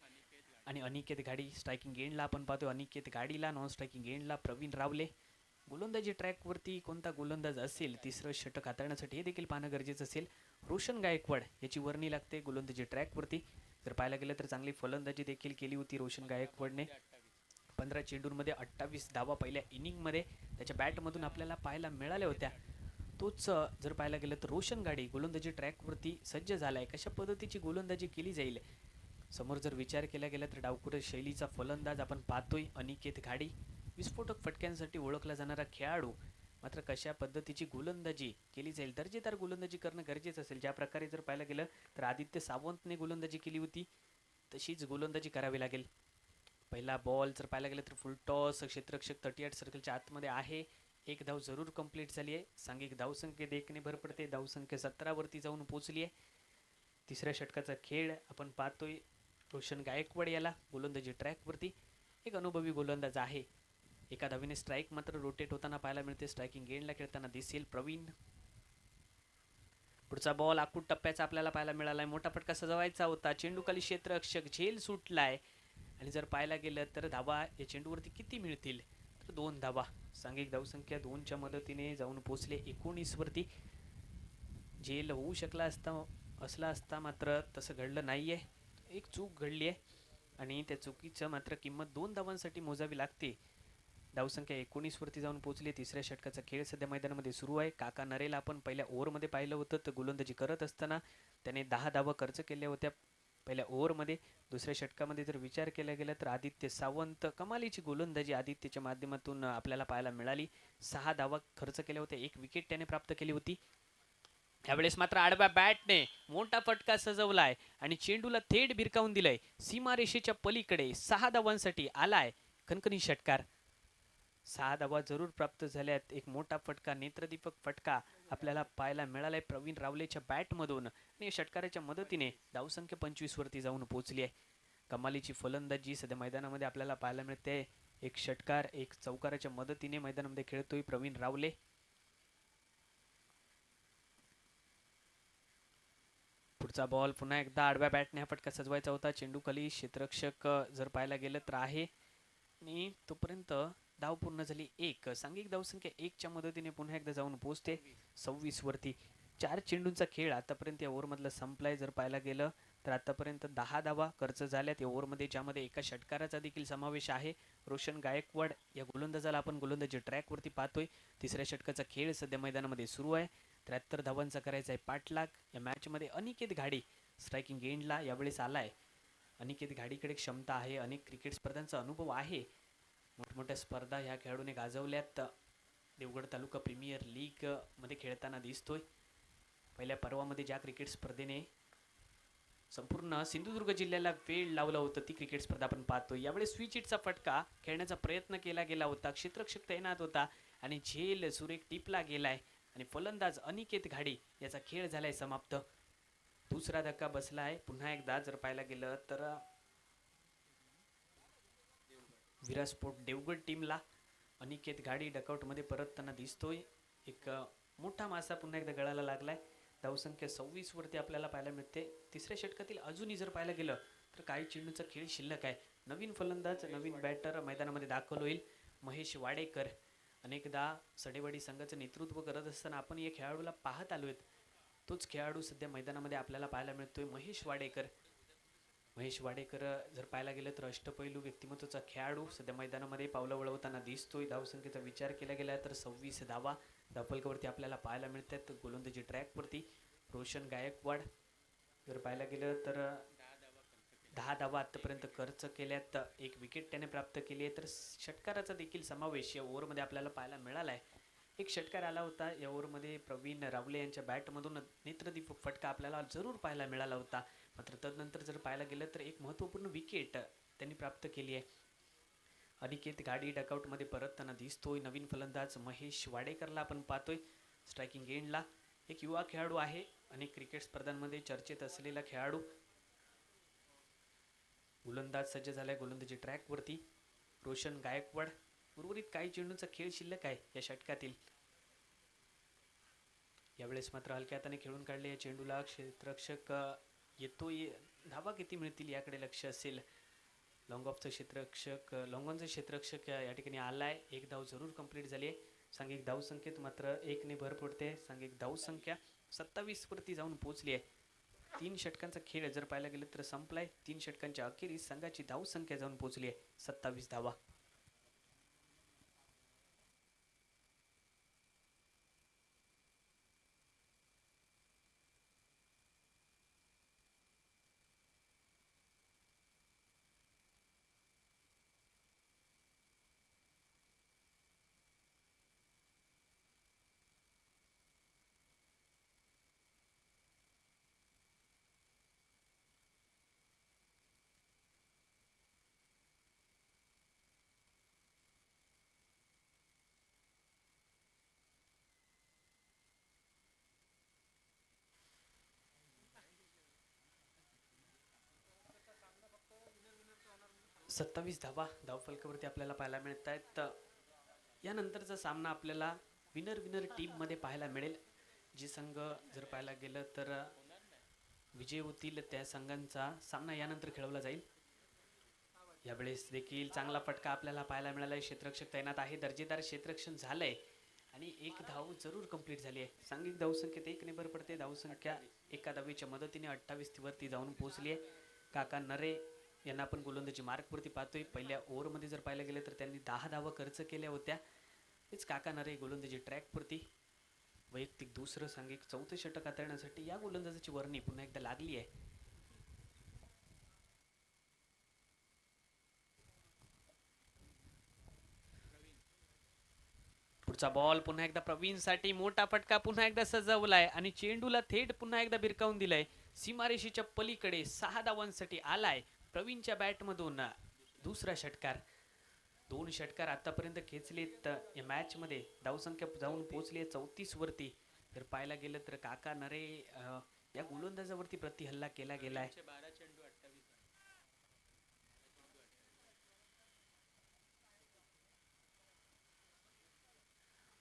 D: आणि अनिकेत गाडी. स्ट्रायकिंग एंडला आपण पाहतोय अनिकेत गाडीला. नॉन स्ट्रायकिंग एंडला प्रवीण रावले. गोलंदाजी ट्रॅकवरती कोणता गोलंदाज असेल तिसरं षटक हाताळण्यासाठी हे देखील पाहणं गरजेचं असेल. रोशन गायकवाड याची वर्णी लागते गोलंदाजी ट्रॅकवरती. जर पाहायला गेलं तर चांगली फलंदाजी देखील केली होती रोशन गायकवाडने. 15 चेंडूंमध्ये 28 धावा पहिल्या इनिंगमध्ये त्याच्या बॅटमधून आपल्याला पाहायला मिळाल्या होत्या. तोच जर पाहायला गेलं तर रोशन गाडी गोलंदाजी ट्रॅकवरती सज्ज झालाय. कशा पद्धतीची गोलंदाजी केली जाईल समोर जर विचार केला गेला तर डावखुरे शैलीचा फलंदाज आपण पाहतोय अनिकेत गाडी. विस्फोटक फटक्यांसाठी ओळखला जाणारा खेळाडू. मात्र कशा पद्धतीची गोलंदाजी केली जाईल. दर्जेदार गोलंदाजी करणं गरजेचं असेल. ज्या प्रकारे जर पाहायला गेलं तर आदित्य सावंतने गोलंदाजी केली होती तशीच गोलंदाजी करावी लागेल. पहिला बॉल जर पाहायला गेलं तर फुल टॉस. क्षेत्ररक्षक 38 सर्कलच्या आतमध्ये आहे. एक धाव जरूर कंप्लीट झाली आहे. सांघिक धावसंख्येत 1ने भर पडते. धावसंख्या 17 वरती जाऊन पोहोचली आहे. तिसऱ्या षटकाचा खेळ आपण पाहतोय. रोशन गायकवाड याला गोलंदाजी ट्रॅकवरती. एक अनुभवी गोलंदाज आहे. एका धावेने स्ट्राईक मात्र रोटेट होताना पाहायला मिळते. स्ट्रायकिंग एंडला खेळताना दिसेल प्रवीण. पुढचा बॉल आखूड टप्प्याचा आपल्याला पाहायला मिळालाय. मोठा फटका सजवायचा होता. चेंडूखाली क्षेत्ररक्षक झेल सुटलाय आणि जर पाहायला गेलं तर धावा या चेंडूवरती किती मिळतील तर 2 धावा. सांघिक धावसंख्या 2च्या मदतीने जाऊन पोहोचले 19 वरती. झेल होऊ शकला असला असता मात्र तसं घडलं नाहीये. एक चूक घडली आहे आणि त्या चुकीचं मात्र किंमत 2 धावांसाठी मोजावी लागते. धावसंख्या 19 वरती जाऊन पोहोचली. तिसऱ्या षटकाचा खेळ सध्या मैदानामध्ये सुरू आहे. काका नरेला आपण पहिल्या ओव्हरमध्ये पाहिलं होतं तर गोलंदाजी करत असताना त्याने 10 धावा खर्च केल्या होत्या पहिल्या ओव्हरमध्ये. दुसऱ्या षटकामध्ये जर विचार केला गेला तर आदित्य सावंत कमालीची गोलंदाजी आदित्यच्या माध्यमातून आपल्याला पाहायला मिळाली. 6 धावा खर्च केल्या होत्या. 1 विकेट त्याने प्राप्त केली होती. यावेळेस मात्र आडव्या बॅटने मोठा फटका सजवलाय आणि चेंडूला थेट भिरकावून दिलंय. सीमारेषेच्या पलीकडे 6 धावांसाठी आलाय खणखणी षटकार. 6 धावा जरूर प्राप्त झाल्यात. एक मोठा फटका नेत्रदीपक फटका आपल्याला पाहायला मिळालाय प्रवीण रावलेच्या बॅटमधून आणि षटकाराच्या मदतीने धावसंख्या 25 वरती जाऊन पोहोचली आहे. कमालीची फलंदाजी सध्या मैदानामध्ये आपल्याला पाहायला मिळते. एक षटकार एक चौकाराच्या मदतीने मैदानामध्ये खेळतोय प्रवीण रावले. पुढचा बॉल पुन्हा एकदा आडव्या बॅटने हा फटका सजवायचा होता. चेंडू खाली क्षेत्ररक्षक जर पाहायला गेलं तर आहे आणि तोपर्यंत धाव पूर्ण झाली 1. सांघिक धावसंख्या 1च्या मदतीने पुन्हा एकदा जाऊन पोहोचते 26 वरती. 4 चेंडूंचा खेळ आतापर्यंत या ओव्हरमधला संपलाय. जर पाहायला गेलं तर आतापर्यंत 10 धावा खर्च झाल्यात या ओव्हरमध्ये, ज्यामध्ये एका षटकाराचा देखील समावेश आहे. रोशन गायकवाड या गोलंदाजाला आपण गोलंदाजी ट्रॅकवरती पाहतोय. तिसऱ्या षटकाचा खेळ सध्या मैदानामध्ये सुरू आहे. 73 धावांचा करायचा आहे पाठलाग. या मॅचमध्ये अनिकेत घाडी स्ट्रायकिंग एंडला यावेळेस आलाय. अनिकेत घाडीकडे क्षमता आहे, अनेक क्रिकेट स्पर्धांचा अनुभव आहे, मोठमोठ्या स्पर्धा ह्या खेळाडूने गाजवल्यात. देवगड तालुका प्रीमियर लीग मध्ये खेळताना दिसतोय. पहिल्या पर्वामध्ये ज्या क्रिकेट स्पर्धेने संपूर्ण सिंधुदुर्ग जिल्ह्याला वेळ लावला होता ती क्रिकेट स्पर्धा आपण पाहतोय. यावेळेस स्विच हिटचा फटका खेळण्याचा प्रयत्न केला गेला होता, क्षेत्ररक्षक तैनात होता आणि झेल सुरेख टिपला गेलाय आणि फलंदाज अनिकेत घाडी याचा खेळ झालाय समाप्त. दुसरा धक्का बसलाय. पुन्हा एकदा जर पाहायला गेलं तर विरास्पोर्ट देवगड टीमला अनिकेत घाडी डकआउट मध्ये परतताना दिसतोय. एक मोठा मासा पुन्हा एकदा गळाला लागलाय. धावसंख्या 26 वरती आपल्याला पाहायला मिळते. तिसऱ्या षटकातील अजूनही जर पाहायला गेलं तर काही चेंडूचा खेळ शिल्लक आहे. नवीन फलंदाज नवीन बॅटर मैदानामध्ये दाखल होईल. महेश वाडेकर अनेकदा सडेवाडी संघाचं नेतृत्व करत असताना आपण या खेळाडूला पाहत आलोय. तोच खेळाडू सध्या मैदानामध्ये आपल्याला पाहायला मिळतोय, महेश वाडेकर. महेश वाडेकर जर पाहायला गेलं तर अष्टपैलू व्यक्तिमत्वाचा खेळाडू सध्या मैदानामध्ये पावलं वळवताना दिसतोय. धावसंख्येचा विचार केला गेला तर 26 धावा धावफलकावरती आपल्याला पाहायला मिळतात. गोलंदाजी ट्रॅकवरती रोशन गायकवाड जर पाहायला गेलं तर 10 धावा आतापर्यंत खर्च केल्यात. एक विकेट त्याने प्राप्त केली आहे. तर षटकाराचा देखील समावेश या ओव्हरमध्ये आपल्याला पाहायला मिळाला आहे. एक षटकार आला होता या ओव्हरमध्ये प्रवीण रावले यांच्या बॅटमधून नेत्रदीपक फटका आपल्याला जरूर पाहायला मिळाला होता. मात्र तदनंतर जर पाहायला गेलं तर एक महत्त्वपूर्ण विकेट त्यांनी प्राप्त केली आहे. अनिकेत घाडी डकआउटमध्ये परतताना दिसतोय. नवीन फलंदाज महेश वाडेकरला आपण पाहतोय स्ट्रायकिंग एंडला. एक युवा खेळाडू आहे, अनेक क्रिकेट स्पर्धांमध्ये चर्चेत असलेला खेळाडू. गोलंदाज सज्ज झालाय गोलंदाजी ट्रॅकवरती रोशन गायकवाड. उर्वरित काही चेंडूंचा खेळ शिल्लक आहे या षटकातील. यावेळेस मात्र हलक्या हाताने खेळून काढले या चेंडूला. क्षेत्ररक्षक येतोय, धावा किती मिळतील याकडे लक्ष असेल. लॉंग ऑफचं क्षेत्ररक्षक लॉंगॉनचं क्षेत्ररक्षक या ठिकाणी आलाय. एक धाव जरूर कंप्लीट झाली आहे. सांघिक धावसंख्येत मात्र 1 ने भर पडते. सांघिक धावसंख्या 27 वरती जाऊन पोहोचली आहे. 3 षटकांचा खेळ जर पाहायला गेलं तर संपलाय. 3 षटकांच्या अखेरीस संघाची धावसंख्या जाऊन पोहोचली आहे 27 धावा. सत्तावीस धावा धावफलकावरती आपल्याला पाहायला मिळत आहेत. यानंतरचा सामना आपल्याला विनर विनर टीममध्ये पाहायला मिळेल. जे संघ जर पाहायला गेलं तर विजय होतील त्या संघांचा सामना यानंतर खेळवला जाईल. यावेळेस देखील चांगला फटका आपल्याला पाहायला मिळाला आहे. क्षेत्ररक्षक तैनात आहे, दर्जेदार क्षेत्ररक्षण झालंय आणि एक धाव जरूर कंप्लीट झाली आहे. सांघिक धावसंख्येत 1 ने भर पडते. धावसंख्या एका धावेच्या मदतीने 28 वरती जाऊन पोहोचली आहे. काका नरे यांना आपण गोलंदाजी मार्कवरती पाहतोय. पहिल्या ओव्हरमध्ये जर पाहायला गेलं तर त्यांनी 10 धावा खर्च केल्या होत्या. तेच काका नरे गोलंदाजी ट्रॅकवरती. वैयक्तिक दुसरं सांघिक 4थं षटक हाताळण्यासाठी या गोलंदाजाची वर्णी पुन्हा एकदा लागली आहे. पुढचा बॉल पुन्हा एकदा प्रवीणसाठी मोठा फटका पुन्हा एकदा सजवलाय आणि चेंडूला थेट पुन्हा एकदा भिरकावून दिलाय. सीमारेषेच्या पलीकडे 6 धावांसाठी आलाय प्रवीणच्या बॅटमधून दुसरा षटकार. 2 षटकार आतापर्यंत खेचलेत या मॅच मध्ये. धावसंख्या जाऊन पोहोचली आहे 34 वरती. जर पाहायला गेलं तर काका नरे या गोलंदाजावरती प्रति हल्ला केला गेलाय.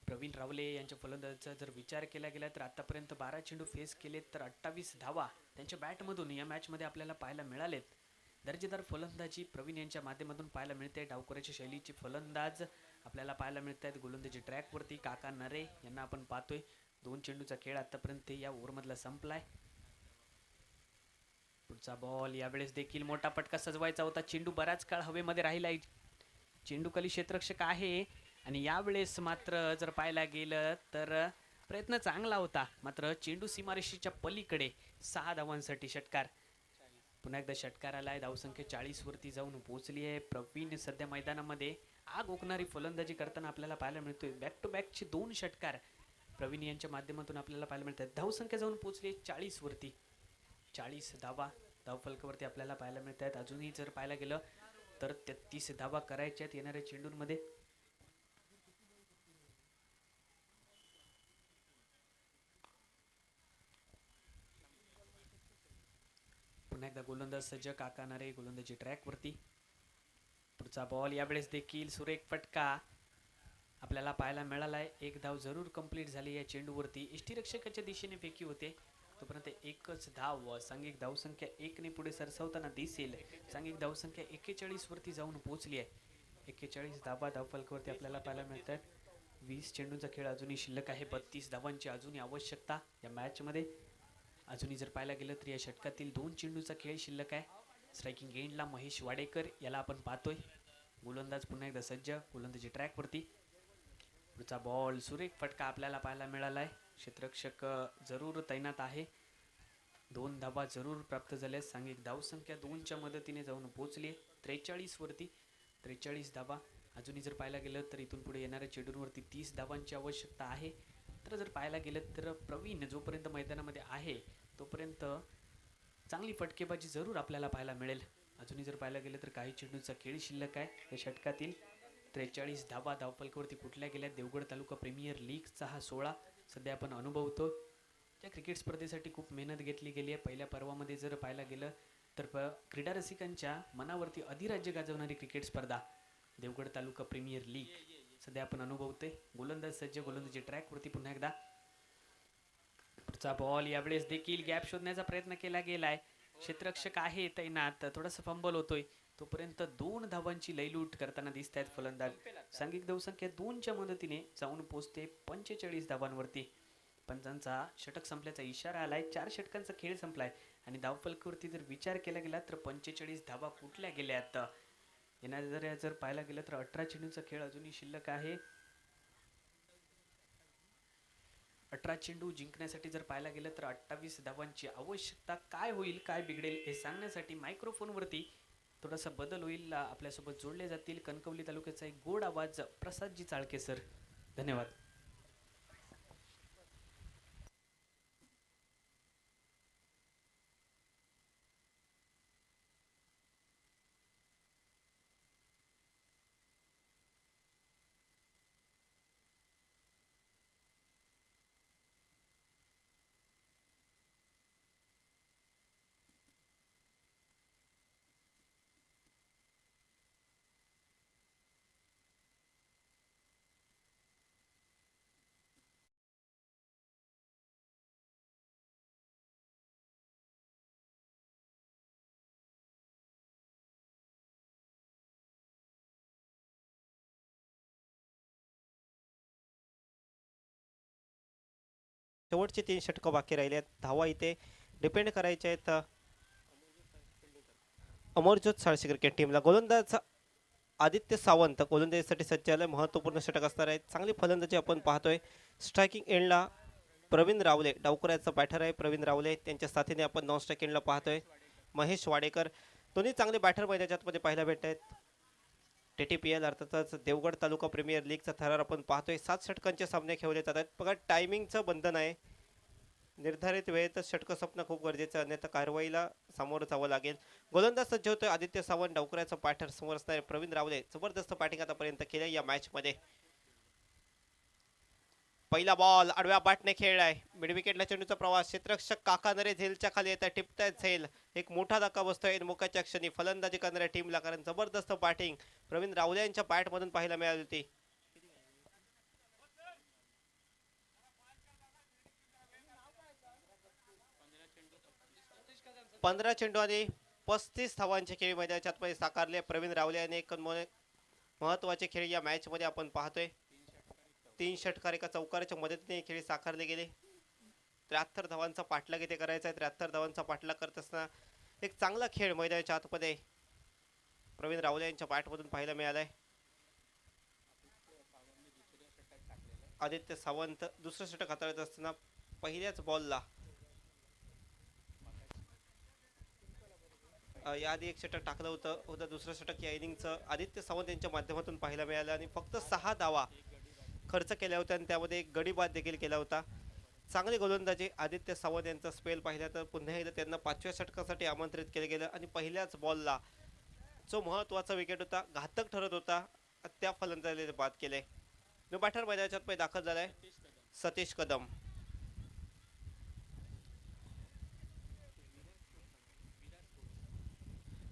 D: प्रवीण रावले यांच्या फलंदाजाचा जर विचार केला गेला तर आतापर्यंत 12 चेंडू फेस केलेत तर 28 धावा त्यांच्या बॅटमधून या मॅचमध्ये आपल्याला पाहायला मिळालेत. दर्जेदार फलंदाजी प्रवीण यांच्या माध्यमातून पाहायला मिळते. डावखोऱ्याच्या शैलीचे फलंदाज आपल्याला पाहायला मिळत आहेत. गोलंदाजी ट्रॅकवरती काका नरे यांना आपण पाहतोय. 2 चेंडूचा खेळ आतापर्यंत या ओव्हरमधला संपलाय. पुढचा बॉल यावेळेस देखील मोठा फटका सजवायचा होता. चेंडू बराच काळ हवेमध्ये राहिलाय. चेंडूखाली क्षेत्ररक्षक आहे आणि यावेळेस मात्र जर पाहायला गेलं तर प्रयत्न चांगला होता, मात्र चेंडू सीमारेषेच्या पलीकडे 6 धावांसाठी षटकार. पुन्हा एकदा षटकार आलाय. धावसंख्या 40 वरती जाऊन पोहोचली आहे. प्रवीण सध्या मैदानामध्ये आग ओकणारी फलंदाजी करताना आपल्याला पाहायला मिळतोय. बॅक टू बॅकचे 2 षटकार प्रवीण यांच्या माध्यमातून आपल्याला पाहायला मिळतात. धावसंख्या जाऊन पोहोचली 40 वरती. 40 धावा धावफलकावरती आपल्याला पाहायला मिळत आहेत. अजूनही जर पाहायला गेलं तर 33 धावा करायच्यात येणाऱ्या चेंडूंमध्ये. पुन्हा एकदा गोलंदाज सज्ज काकानारे गोलंदाजी ट्रॅक वरती. पुढचा बॉल यावेळेस देखील सुरेख फटका आपल्याला पाहायला मिळालाय. एक धाव जरूर कंप्लीट झाली या चेंडूवरती. यष्टीरक्षकाच्या दिशेने फेकी होते तोपर्यंत एकच धाव. सांघिक धावसंख्या 1 ने पुढे सरसावताना दिसेल. सांघिक धावसंख्या 41 वरती जाऊन पोहोचली आहे. 41 धावा धावफलकावरती आपल्याला पाहायला मिळतात. 20 चेंडूंचा खेळ अजूनही शिल्लक आहे. 32 धावांची अजूनही आवश्यकता या मॅच मध्ये. अजूनही जर पाहायला गेलं तर या षटकातील 2 चेंडूचा खेळ शिल्लक आहे. स्ट्रायकिंग एंडला महेश वाडेकर याला आपण पाहतोय. गोलंदाज पुन्हा एकदा सज्ज गोलंदाजी ट्रॅक वरती. पुढचा बॉल सुरेख फटका आपल्याला पाहायला मिळालाय. क्षेत्ररक्षक जरूर तैनात आहे. 2 धावा जरूर प्राप्त झाल्या. सांघिक धावसंख्या 2च्या मदतीने जाऊन पोहोचली 43 वरती. 43 धावा. अजूनही जर पाहायला गेलं तर इथून पुढे येणाऱ्या चेंडूंवरती 30 धावांची आवश्यकता आहे. तर जर पाहायला गेलं तर प्रवीण जोपर्यंत मैदानामध्ये आहे तोपर्यंत चांगली फटकेबाजी जरूर आपल्याला पाहायला मिळेल. अजूनही जर पाहायला गेलं तर काही चेंडूंचा खेळ शिल्लक आहे या षटकातील. 43 धावा धावफलकावरती कुठल्या गेल्या. देवगड तालुका प्रीमियर लीगचा हा 16 सध्या आपण अनुभवतो. या क्रिकेट स्पर्धेसाठी खूप मेहनत घेतली गेली आहे. पहिल्या पर्वामध्ये जर पाहायला गेलं तर क्रीडा रसिकांच्या मनावरती अधिराज्य गाजवणारी क्रिकेट स्पर्धा देवगड तालुका प्रीमियर लीग सध्या आपण अनुभवतोय. गोलंदाज सज्ज गोलंदाजी ट्रॅक वरती. पुन्हा एकदा पुढचा बॉल यावेळेस देखील गॅप शोधण्याचा प्रयत्न केला गेलाय. क्षेत्ररक्षक आहे तैनात. थोडासा फंबल होतोय तोपर्यंत 2 धावांची लयलूट करताना दिसत आहेत फलंदाज. सांघिक धावसंख्या 2च्या मदतीने जाऊन पोहोचते 45 धावांवरती. पंचांचा षटक संपल्याचा इशारा आलाय. 4 षटकांचा खेळ संपलाय आणि धावफलकावरती जर विचार केला गेला तर 45 धावा कुठल्या गेल्यात. येणाऱ्या जर पाहायला गेलं तर 18 चेंडूंचा खेळ अजूनही शिल्लक आहे. 18 चेंडू जिंकण्यासाठी जर पाहायला गेलं तर 28 धावांची आवश्यकता. काय होईल काय बिघडेल हे सांगण्यासाठी मायक्रोफोन वरती थोडासा बदल होईल. आपल्यासोबत जोडले जातील कणकवली तालुक्याचा एक गोड आवाज प्रसादजी चाळके सर. धन्यवाद.
E: शेवटचे 3 षटकं बाकी राहिले आहेत. धावा इथे डिपेंड करायचे आहेत अमरज्योत साळशी क्रिकेट टीमला. गोलंदाज आदित्य सावंत गोलंदाजीसाठी सज्ज झाले. महत्त्वपूर्ण षटक असणार आहे. चांगली फलंदाजी आपण पाहतोय. स्ट्रायकिंग एंडला प्रवीण रावले डावखुऱ्याचा बॅटर आहे. प्रवीण रावले त्यांच्या साथीने आपण नॉन स्ट्रायक एंडला पाहतोय महेश वाडेकर. दोन्ही चांगले बॅटर मैदानामध्ये पाहायला भेटत आहेत. TTPL अर्थातच देवगड तालुका प्रीमियर लीगचा थरार आपण पाहतोय. 7 षटकांचे सामने खेळले जातात. बघा टायमिंगचं बंधन आहे. निर्धारित वेळेतच षटकं संपणं खूप गरजेचं, अन्यथा कारवाईला सामोरं जावं लागेल. गोलंदाज सज्ज होतोय आदित्य सावंत. डावखुऱ्याचा बॅटर समोर असणारे प्रवीण रावले. जबरदस्त बॅटिंग आतापर्यंत केलं या मॅच मध्ये. पहिला बॉल आडव्या बॅटने खेळलाय. मिड विकेटला चेंडूचा प्रवास. क्षेत्ररक्षक काकानरे झेलच्या खाली येतात. टिपतायत झेल. एक मोठा धक्का बसतोय मुकाच्या क्षणी फलंदाजी करणाऱ्या टीमला, कारण जबरदस्त बॅटिंग प्रवीण रावले यांच्या बॅट मधून पाहायला मिळाली होती. पंधरा चेंडू आणि 35 धावांचे खेळ मैदानाच्या आतमध्ये साकारले. प्रवीण रावले यांनी एक महत्वाचे खेळ या मॅच मध्ये आपण पाहतोय. 3 षटकार एका चौकाराच्या मदतीने खेळ साकारले गेले. 73 धावांचा पाठलाग इथे करायचा आहे. 73 धावांचा पाठलाग करत असताना एक चांगला खेळ मैदानाच्या आतमध्ये प्रवीण रावले यांच्या बॅटमधून पाहायला मिळालाय. आदित्य सावंत दुसरं षटक हाताळत असताना पहिल्याच बॉलला याआधी एक षटक टाकलं होतं दुसरं षटक या इनिंगचं आदित्य सावंत यांच्या माध्यमातून पाहायला मिळालं आणि फक्त 6 धावा खर्च केल्या होत्या आणि त्यामध्ये एक गडी बाद देखील केला होता. चांगली गोलंदाजी आदित्य सावंत यांचा स्पेल पाहिला तर पुन्हा एकदा त्यांना 5व्या षटकासाठी आमंत्रित केलं गेलं आणि पहिल्याच बॉलला जो महत्त्वाचा विकेट होता, घातक ठरत होता, त्या फलंदाजीने बाद केले. न्यू बॅटर मैदानाच्या आतमध्ये दाखल झालाय सतीश कदम.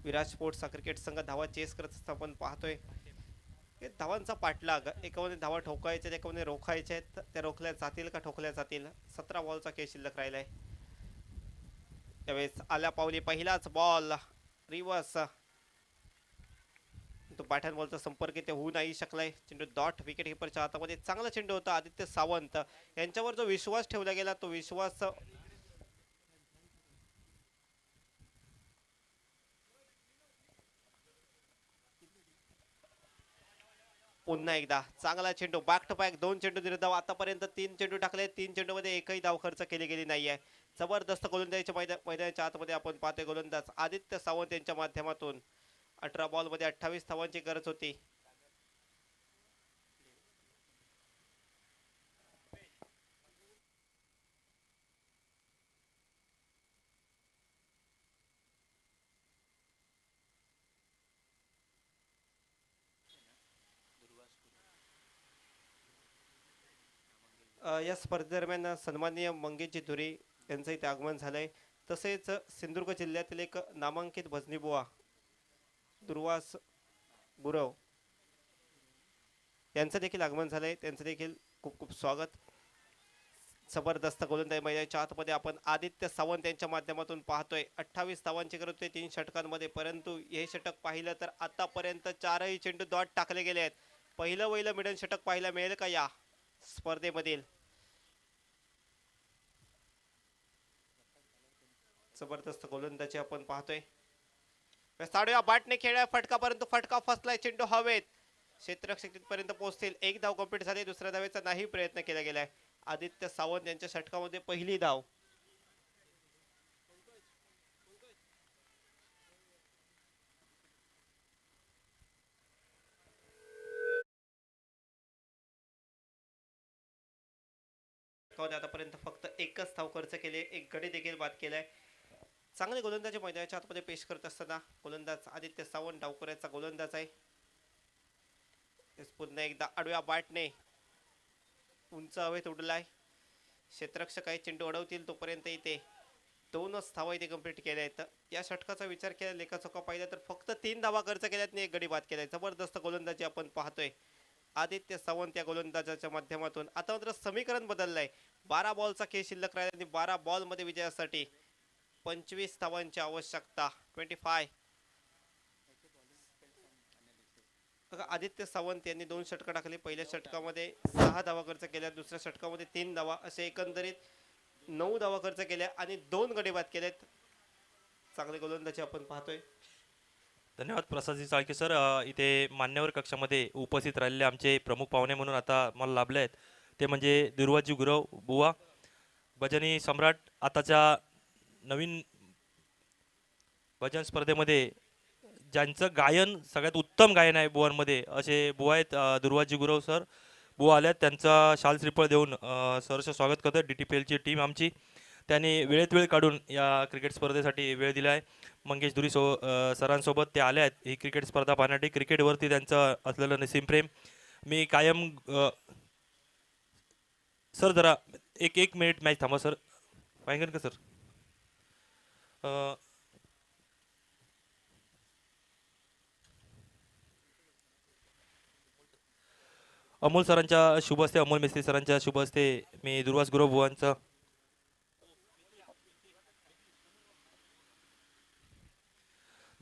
E: विराट स्पोर्ट्सचा क्रिकेट संघ धावा चेस करत असताना आपण पाहतोय धावांचा पाठलाग. एकामध्ये धावा ठोकायच्या एकामध्ये रोखायच्या आहेत, त्या रोखल्या जातील का ठोकल्या जातील. 17 बॉलचा खेळ शिल्लक राहिलाय. त्यावेळेस आल्या पावली पहिलाच बॉल रिवर्स, तो बॅट अँड बॉलचा संपर्क इथे होऊ नाही शकलाय. चेंडू डॉट विकेट किपरच्या हातामध्ये. चांगला चेंडू होता. आदित्य सावंत यांच्यावर जो विश्वास ठेवला गेला तो विश्वास पुन्हा एकदा चांगला चेंडू बॅक टू बॅक 2 चेंडू दिले धाव. आतापर्यंत 3 चेंडू टाकले, 3 चेंडूमध्ये एकही धाव खर्च केली गेली नाहीये. जबरदस्त गोलंदाजीच्या मैदानाच्या आतमध्ये आपण पाहतोय गोलंदाज आदित्य सावंत यांच्या माध्यमातून 18 बॉल मध्ये 28 धावांची गरज होती. या स्पर्धेदरम्यान सन्माननीय मंगेशजी धुरी यांचं इथे आगमन झालंय. तसेच सिंधुदुर्ग जिल्ह्यातील एक नामांकित भजनी बुवा दुर्वास गुरव यांचं देखील आगमन झालंय. त्यांचं देखील खूप खूप स्वागत. जबरदस्त गोलंदाजी मैदानाच्या आतमध्ये आपण आदित्य सावंत यांच्या माध्यमातून पाहतोय. 28 धावांची गरज होती 3 षटकांमध्ये, परंतु हे षटक पाहिलं तर आतापर्यंत 4ही चेंडू डॉट टाकले गेले आहेत. पहिलं मिडन षटक पाहायला मिळेल का या स्पर्धेमधील. जबरदस्त गोलंदाजी आपण पाहतोय. बॅटने खेळला फटका, परंतु फटका फसलाय. चेंडू हवेत, क्षेत्ररक्षक पर्यंत पोहोचतील. एक धाव कंप्लीट झाली. दुसऱ्या धावेचा नाही प्रयत्न केला गेलाय. आदित्य सावंत यांच्या षटकामध्ये पहिली धाव. आतापर्यंत फक्त एकच धाव खर्च केले, एक गडी देखील बाद केलाय. चांगले गोलंदाजी मैदानाच्या आतमध्ये पेश करत असताना गोलंदाज आदित्य सावंत डावखुऱ्याचा गोलंदाज आहे. पुन्हा एकदा आडव्या बॅटने उंच हवेत उडलाय. क्षेत्ररक्षक आहे, चेंडू अडवतील तोपर्यंत इथे 2च धावा इथे कंप्लीट केल्या आहेत. या षटकाचा विचार केला, लेखाचोखा पाहिला तर फक्त 3 धावा खर्च केल्यात आणि एक गडी बाद केलाय. जबरदस्त गोलंदाजी आपण पाहतोय आदित्य सावंत या गोलंदाजाच्या माध्यमातून. आता मात्र समीकरण बदललंय. 12 बॉलचा खेळ शिल्लक राहिला आणि 12 बॉल मध्ये विजयासाठी 25 धावांची आवश्यकता. 25. आदित्य सावंत यांनी 2 षटकं टाकली. पहिल्या षटकामध्ये 6 धावा खर्च केल्या, दुसऱ्या षटकामध्ये 3 धावा, असे एकंदरीत 9 धावा खर्च केल्या आणि 2 गडी बाद केलेत. चांगले गोलंदाजी आपण पाहतोय.
F: धन्यवाद प्रसादजी चाळके सर. इथे मान्यवर कक्षामध्ये उपस्थित राहिलेले आमचे प्रमुख पाहुणे म्हणून आता मला लाभले आहेत ते म्हणजे दुर्वाजी गुरव बुवा, भजनी सम्राट. आताच्या नवीन भजन स्पर्धेमध्ये ज्यांचं गायन सगळ्यात उत्तम गायन आहे बुवांमध्ये असे बुवा आहेत दुर्वाजी गुरव सर. बुवा आल्यात, त्यांचा शाल श्रीफळ देऊन सरचं स्वागत करतो. DTPLची टीम आमची, त्यांनी वेळेत वेळ काढून या क्रिकेट स्पर्धेसाठी वेळ दिला आहे. मंगेश धुरी सरांसोबत ते आले आहेत ही क्रिकेट स्पर्धा पाहण्यासाठी. क्रिकेटवरती त्यांचं असलेलं नसीम प्रेम मी कायम. सर जरा एक मिनिट मॅच थांबा सर. पाहिजे का सर? अमोल सरांच्या शुभ हस्ते, अमोल मिस्त्री सरांच्या शुभ हस्ते मी दुर्वास गुरव बुवांचं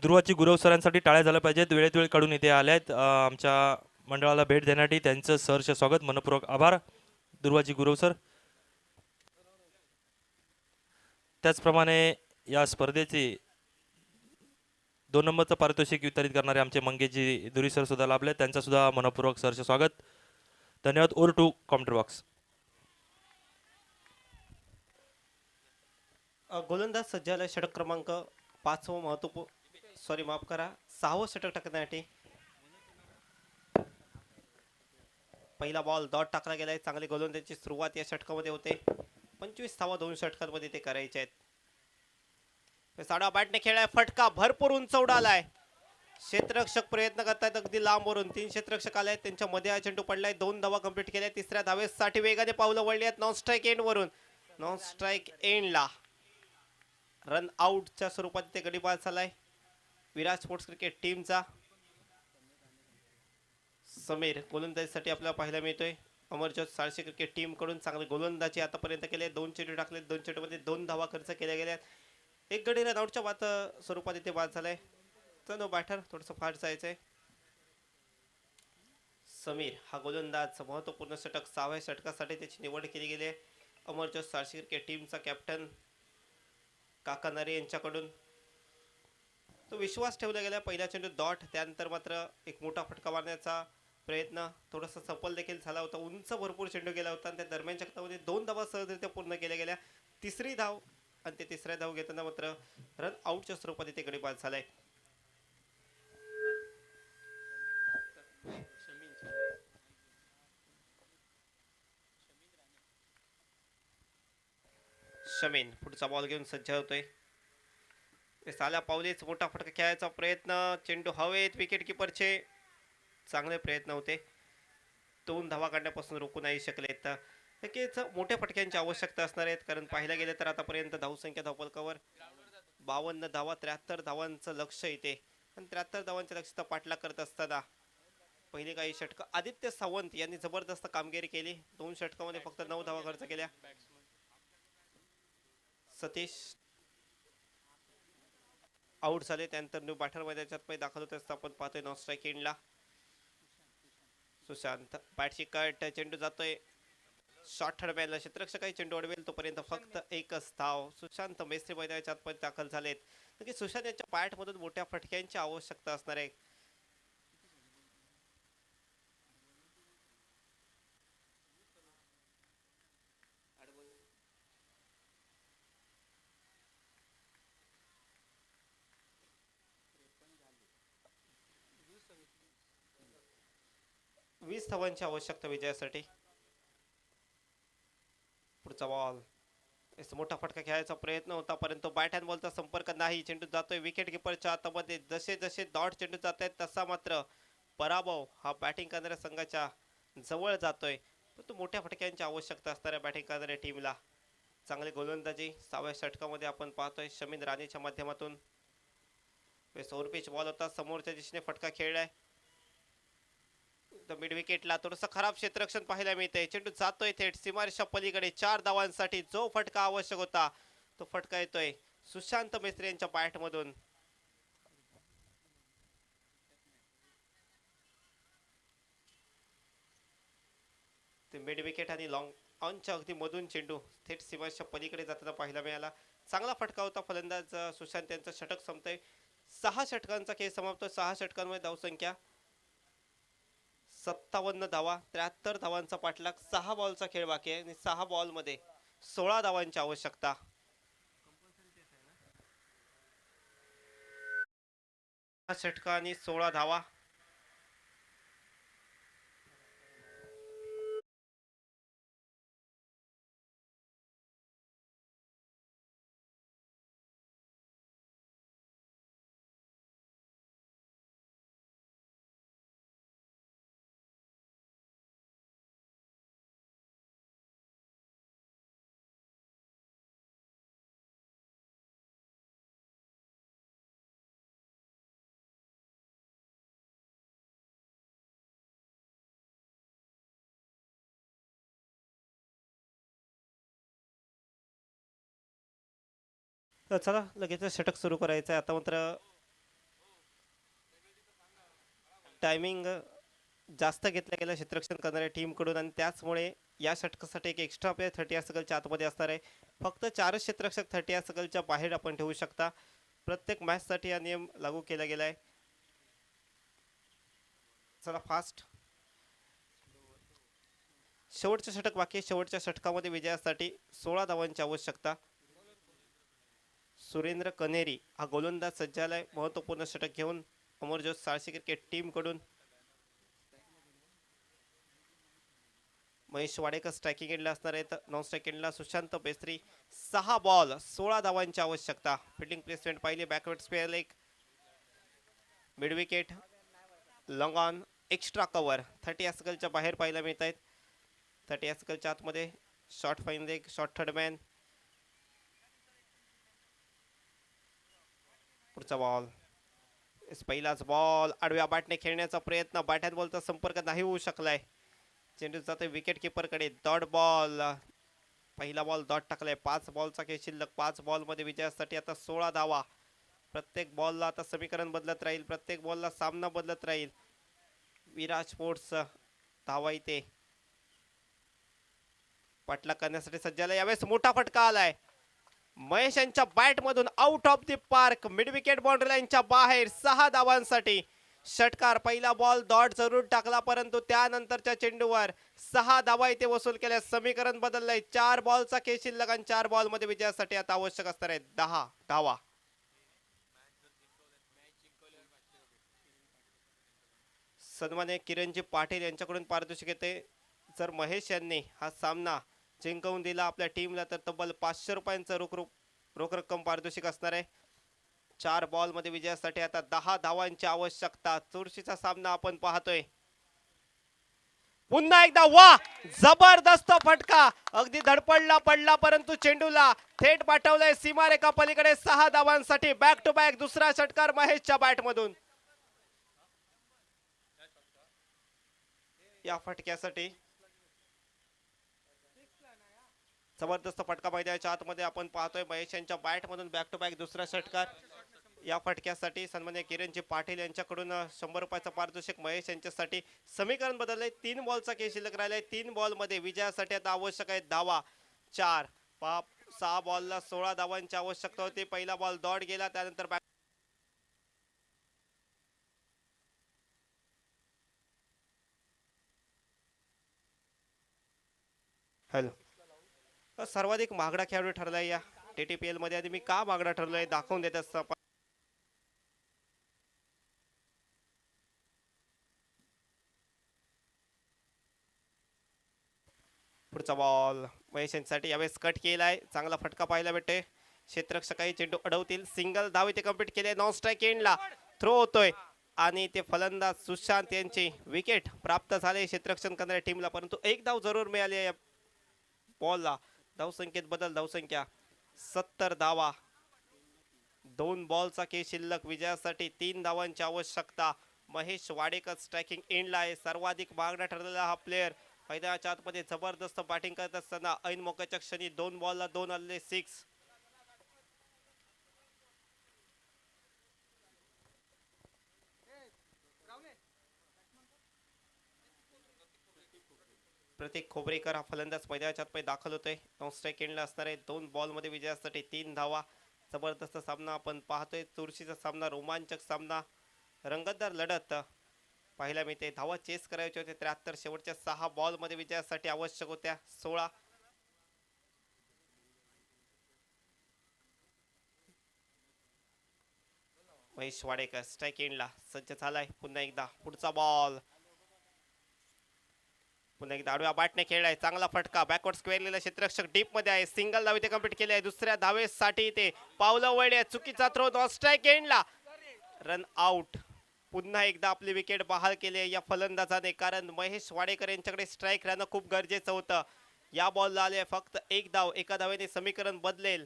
F: दुर्वाजी गुरव सरांसाठी टाळ्या झाल्या पाहिजेत. वेळेत वेळ काढून इथे आले आहेत आमच्या मंडळाला भेट देण्यासाठी. त्यांचं सहर्ष स्वागत, मनपूर्वक आभार दुर्वाजी गुरव सर. त्याचप्रमाणे या स्पर्धेचे 2 नंबरचं पारितोषिक वितरित करणारे आमचे मंगेशजी धुरी सर सुद्धा लाभले, त्यांचं सुद्धा मनपूर्वक सहर्ष स्वागत. धन्यवाद. Over to commentary box.
E: गोलंदाज सज्ज झाला. षटक क्रमांक 5 महत्वपूर्ण सॉरी माफ करा, 6वं षटक टाकण्यासाठी पहिला बॉल डॉट टाकला गेलाय. चांगली गोलंदाजीची सुरुवात या षटकामध्ये होते. 25 धावा 2 षटकांमध्ये ते करायचे आहेत. साडा बॅटने खेळलाय, फटका भरपूर उंच उडालाय. क्षेत्ररक्षक प्रयत्न करतायत अगदी लांबवरून. 3 क्षेत्ररक्षक आले आहेत, त्यांच्या मध्ये हा चेंडू पडलाय. 2 धावा कंप्लीट केल्या. तिसऱ्या धावेसाठी वेगाने पावलं वळली आहेत. नॉन स्ट्राईक एंड वरून, नॉन स्ट्राईक एंडला रन आउटच्या स्वरूपात ते गडी बाद झालाय विराट स्पोर्ट्स क्रिकेट टीमचा. समीर गोलंदाजीसाठी आपल्याला पाहायला मिळतोय. अमरज्योत साळशी क्रिकेट टीम कडून चांगली गोलंदाजी आतापर्यंत केली. 2 चेंडू टाकले, 2 चेंडूमध्ये 2 धावा खर्च केल्या गेल्या. एक गडी रन आउटच्या बाद स्वरूपात इथे बाद झालाय. चलो बॅटर थोडंसं फास्ट जायचंय. समीर हा गोलंदाज महत्वपूर्ण षटक 6व्या षटकासाठी त्याची निवड केली गेली आहे. अमरज्योत साळशी क्रिकेट टीमचा कॅप्टन काका नरे यांच्याकडून तो विश्वास ठेवला गेला. पहिला चेंडू डॉट, त्यानंतर मात्र एक मोठा फटका मारण्याचा प्रयत्न थोडासा सफल देखील झाला होता. उंच भरपूर चेंडू गेला होता आणि त्या दरम्यानच्या षटकामध्ये 2 धावा सहजरित्या पूर्ण केल्या गेल्या. तिसरी धाव आणि ते तिसऱ्या धाव घेताना मात्र रन आउटच्या स्वरूपात इथे गडी बाद झालाय. शमीन पुढचा बॉल घेऊन सज्ज होतोय. साल्या पावलेच मोठा फटका खेळायचा प्रयत्न, चेंडू हवेत. विकेट किपरचे चांगले प्रयत्न होते, 2 धावा काढण्यापासून रोखू नाही शकले. तर नक्कीच मोठ्या फटक्यांची आवश्यकता असणार आहेत, कारण पाहायला गेले तर आतापर्यंत धावसंख्या धावफलकावर 52 धावा, 73 धावांचं लक्ष येते. आणि 73 धावांच्या लक्ष्याचा पाठलाग करत असताना पहिले काही षटक आदित्य सावंत यांनी जबरदस्त कामगिरी केली. 2 षटकामध्ये फक्त 9 धावा खर्च केल्या. सतीश आउट झाले, त्यानंतर न्यू बॅटर मैदानात दाखल होत असता आपण पाहतोय नॉन स्ट्राईक एंडला सुशांत. बॅटची कट, चेंडू जातोय शॉर्ट थर्डमॅनला. क्षेत्ररक्षकही चेंडू अडवेल तोपर्यंत फक्त एकच धाव. सुशांत मेस्त्री मैदानाच्या आतमध्ये दाखल झालेत. नक्की सुशांत यांच्या बॅटमधून मोठ्या फटक्यांची आवश्यकता असणार आहे. वीस धावांची आवश्यकता विजयासाठी. पुढचा बॉल, मोठा फटका खेळायचा प्रयत्न होता परंतु बॅट अँड बॉलचा संपर्क नाही. चेंडू जातोय विकेट किपरच्या हातामध्ये. जसे जसे डॉट चेंडू जात आहेत तसा मात्र पराभव हा बॅटिंग करणाऱ्या संघाच्या जवळ जातोय. परंतु मोठ्या फटक्यांची आवश्यकता असणाऱ्या बॅटिंग करणाऱ्या टीमला चांगली गोलंदाजी 6व्या षटकामध्ये आपण पाहतोय शमीन राणेच्या माध्यमातून. ओव्हर पिच बॉल होता, समोरच्या दिशेने फटका खेळलाय. मिड विकेटला थोडंसं खराब क्षेत्ररक्षण पाहायला मिळतंय. चेंडू जातोय थेट सीमारेषा पलीकडे. 4 धावांसाठी जो फटका आवश्यक होता तो फटका येतोय सुशांत मेस्त्री यांच्या बॅट मधून. ते मिड विकेट आणि लॉंग ऑनच्या अगदी मधून चेंडू थेट सीमारेषा पलीकडे जाताना पाहायला मिळाला. चांगला फटका होता. फलंदाज सुशांत यांचं षटक संपतंय. 6 षटकांचा खेळ समाप्त. 6 षटकांमध्ये धावसंख्या 57 धावा, 73 धावांचा पाठलाग. 6 बॉलचा खेळ बाकी आहे आणि 6 बॉल मध्ये 16 धावांची आवश्यकता. षटका आणि 16 धावा. तर चला लगेच षटक सुरू करायचं आहे. आता मात्र टायमिंग जास्त घेतलं गेलं क्षेत्ररक्षण करणाऱ्या टीम कडून आणि त्याचमुळे या षटकासाठी एक एक्स्ट्रा प्लेयर 30 सर्कलच्या आतमध्ये असणार आहे. फक्त 4 क्षेत्ररक्षक 30 सर्कलच्या बाहेर आपण ठेवू शकता. प्रत्येक मॅच साठी हा नियम लागू केला गेला आहे. चला फास्ट, शेवटचं षटक बाकी. शेवटच्या षटकामध्ये विजयासाठी 16 धावांची आवश्यकता. सुरेंद्र कन्हेरी हा गोलंदाज सज्ज झालाय महत्वपूर्ण षटक घेऊन अमरज्योत साळशी क्रिकेट टीम कडून. महेश वाडेकर स्ट्रायकिंग एंडला असणार आहेत. नॉन स्ट्रायक एंडला सुशांत बेस्त्री. 6 बॉल 16 धावांची आवश्यकता. फिल्डिंग प्लेसमेंट पाहिली backward square leg, mid wicket, long on, extra cover 30 सर्कलच्या बाहेर पाहायला मिळत आहेत. 30 सर्कलच्या आतमध्ये short fine leg, short third man. पुढचा बॉल, पहिलाच बॉल आडव्या बॅटने खेळण्याचा प्रयत्न, बॅट अँड बॉलचा संपर्क नाही होऊ शकलाय. चेंडू जातोय विकेट किपर कडे. डॉट बॉल, पहिला बॉल डॉट टाकलाय. 5 बॉलचा खेळ शिल्लक. 5 बॉल मध्ये विजयासाठी आता 16 धावा. प्रत्येक बॉलला आता समीकरण बदलत राहील, प्रत्येक बॉलला सामना बदलत राहील. विराज स्पोर्ट्स धावा इथे पाठलाग करण्यासाठी सज्ज झाला. यावेळेस मोठा फटका आलाय महेश यांच्या बॅट मधून, out of the park, mid wicket boundary लाईनच्या बाहेर. 6 धावांसाठी षटकार. पहिला बॉल डॉट जरूर टाकला, परंतु त्यानंतरच्या चेंडूवर 6 धावा इथे वसूल केल्या. समीकरण बदललंय. 4 बॉलचा खेळ शिल्लक आणि 4 बॉल मध्ये विजयासाठी आता आवश्यक असणार आहे 10 धावा. सन्मान्य किरणजी पाटील यांच्याकडून पारितोषिक येते. जर महेश यांनी हा सामना जिंकवून दिला आपल्या टीमला तर तब्बल 500 रुपयांचं रोख रक्कम पारितोषिक असणार आहे. 4 बॉल मध्ये विजयासाठी आता 10 धावांची आवश्यकता. चुरशीचा सामना आपण पाहतोय. पुन्हा एकदा वा, जबरदस्त फटका. अगदी धडपडला पडला, परंतु चेंडूला थेट पाठवलंय सीमारेखा पलीकडे. 6 धावांसाठी बॅक टू बॅक दुसरा षटकार महेशच्या बॅट मधून. या फटक्यासाठी जबरदस्त फटका मैदानाच्या आतमध्ये आपण पाहतोय. महेश यांच्या बॅट मधून बॅक टू बॅक दुसरा षटकार. या फटक्यासाठी सन्मान्य किरणजी पाटील यांच्याकडून 100 रुपयाचं पारितोषिक महेश यांच्यासाठी. समीकरण बदललंय. 3 बॉलचा खेळ शिल्लक राहिलाय. 3 बॉल मध्ये विजयासाठी आता आवश्यक आहे धावा. 4 6 बॉलला 16 धावांची आवश्यकता होती. पहिला बॉल डॉट गेला, त्यानंतर बॅक हॅलो. सर्वाधिक महागडा खेळाडू ठरलाय या TTPL मध्ये. आणि मी का महागडा ठरलोय दाखवून देत असता. पुढचा बॉल महेश यांच्यासाठी यावेळेस कट केलाय. चांगला फटका पाहायला भेटते. क्षेत्ररक्षकही चेंडू अडवतील. सिंगल धाव इथे कंप्लीट केले. नॉन स्ट्राइक एंडला थ्रो होतोय आणि ते फलंदाज सुशांत यांची विकेट प्राप्त झाले क्षेत्ररक्षण करणाऱ्या टीमला, परंतु 1 धाव जरूर मिळाली आहे. बॉलला धावसंख्येत बदल. धावसंख्या 70 धावा. 2 बॉलचा खेळ शिल्लक. विजयासाठी 3 धावांची आवश्यकता. महेश वाडेकर स्ट्रायकिंग एंडला आहे. सर्वाधिक महागडा ठरलेला हा प्लेयर. मैदानाच्या आतमध्ये जबरदस्त बॅटिंग करत असताना ऐन मोक्याच्या क्षणी 2 बॉलला 2 आलेले 6. प्रतीक खोबरेकर हा फलंदाज मैदानाच्या आतमध्ये दाखल होतोय. नॉन स्ट्राइक एंडला असणार आहे. 2 बॉल मध्ये विजयासाठी 3 धावा. जबरदस्त सामना आपण पाहतोय. चुरशीचा सामना, रोमांचक सामना, रंगतदार लढत पाहायला मिळते. धावा चेस करायचे होते 73. शेवटच्या 6 बॉल मध्ये विजयासाठी आवश्यक होत्या 16. महेश वाडेकर स्ट्राइक एंडला सज्ज झालाय. पुन्हा एकदा पुढचा बॉल. पुन्हा एकदा आडव्या बॅटने खेळलाय. चांगला फटका. बॅकवर्ड स्क्वेअरला क्षेत्ररक्षक डीप मध्ये आहे. सिंगल धाव इथे कंप्लीट केली आहे. दुसऱ्या धावेसाठी इथे पावलं वळले. चुकीचा थ्रो. नॉन स्ट्राइक एंडला रन आउट. पुन्हा एकदा आपली विकेट बहाल केली या फलंदाजाने, कारण महेश वाडेकर यांच्याकडे स्ट्राइक राहणं खूप गरजेचं होतं. या बॉलला आले फक्त 1 धाव. एका धावेने समीकरण बदलेल.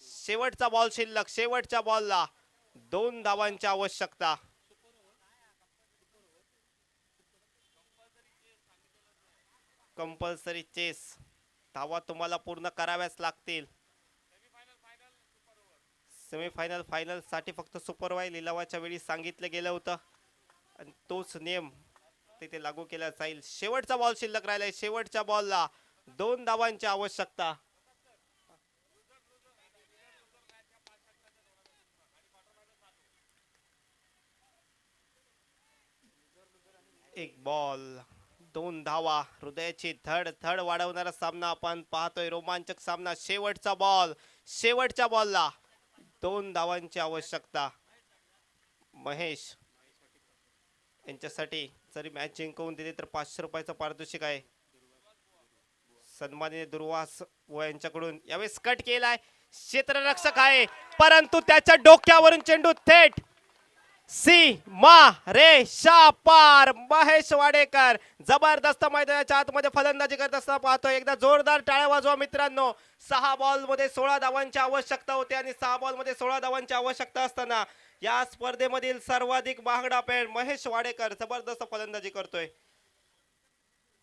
E: शेवटचा बॉल शिल्लक. शेवटच्या बॉलला 2 धावांची आवश्यकता. Compulsory chess. धावा तुम्हाला पूर्ण कराव्याच लागतील. सेमीफायनल फायनल साठी फक्त सुपरवाय लिलावाच्या वेळी सांगितलं गेलं होतं आणि तोच नियम तिथे लागू केला जाईल. शेवटचा बॉल शिल्लक राहिलाय. शेवटच्या बॉलला 2 धावांची आवश्यकता. एक बॉल 2 धावा. हृदयाची धड वाढवणारा सामना आपण पाहतोय. रोमांचक सामना. शेवटचा बॉल. शेवटच्या बॉलला 2 धावांची आवश्यकता महेश यांच्यासाठी. जरी मॅच जिंकवून दिली तर 500 रुपयाचं पारितोषिक आहे. सन्माननीय दुर्वास व यांच्याकडून यावेळेस कट केलाय. क्षेत्ररक्षक आहे परंतु त्याच्या डोक्यावरून चेंडू थेट सीमा रेषा पार. महेश वाडेकर जबरदस्त मैदानाच्या आतमध्ये फलंदाजी करत असताना पाहतोय. एकदा जोरदार टाळ्या वाजवा मित्रांनो. 6 बॉल मध्ये 16 धावांची आवश्यकता होती आणि 6 बॉल मध्ये 16 धावांची आवश्यकता असताना या स्पर्धेमधील सर्वाधिक महागडा पेड महेश वाडेकर जबरदस्त फलंदाजी करतोय.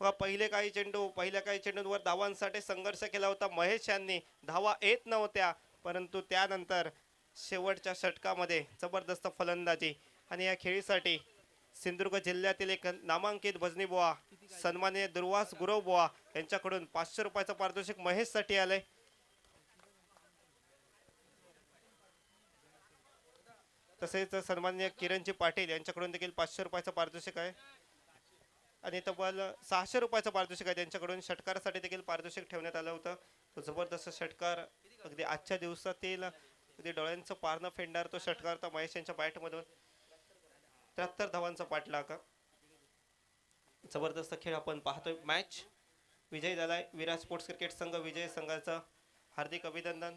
E: पहिल्या काही चेंडूंवर धावांसाठी संघर्ष केला होता महेश यांनी. धावा येत नव्हत्या परंतु त्यानंतर शेवटच्या षटकामध्ये जबरदस्त फलंदाजी. आणि या खेळीसाठी सिंधुदुर्ग जिल्ह्यातील एक नामांकित भजनी बुवा सन्माननीय दुर्वास गुरव बुवा यांच्याकडून 500 रुपयाचं पारितोषिक महेशसाठी आलंय. तसेच सन्माननीय किरणजी पाटील यांच्याकडून देखील 500 रुपयाचं पारितोषिक आहे आणि तब्बल 600 रुपयाचं पारितोषिक आहे. त्यांच्याकडून षटकारासाठी देखील पारितोषिक ठेवण्यात आलं होतं. तो जबरदस्त षटकार अगदी आजच्या दिवसातील अगदी डोळ्यांचं पारणं फेडणार तो षटकार होता महेश यांच्या बॅटमधून. 73 धावांचा पाठलाग. जबरदस्त खेळ आपण पाहतोय. मॅच विजयी झालाय. विराज स्पोर्ट्स क्रिकेट संघ विजय संघाचं हार्दिक अभिनंदन.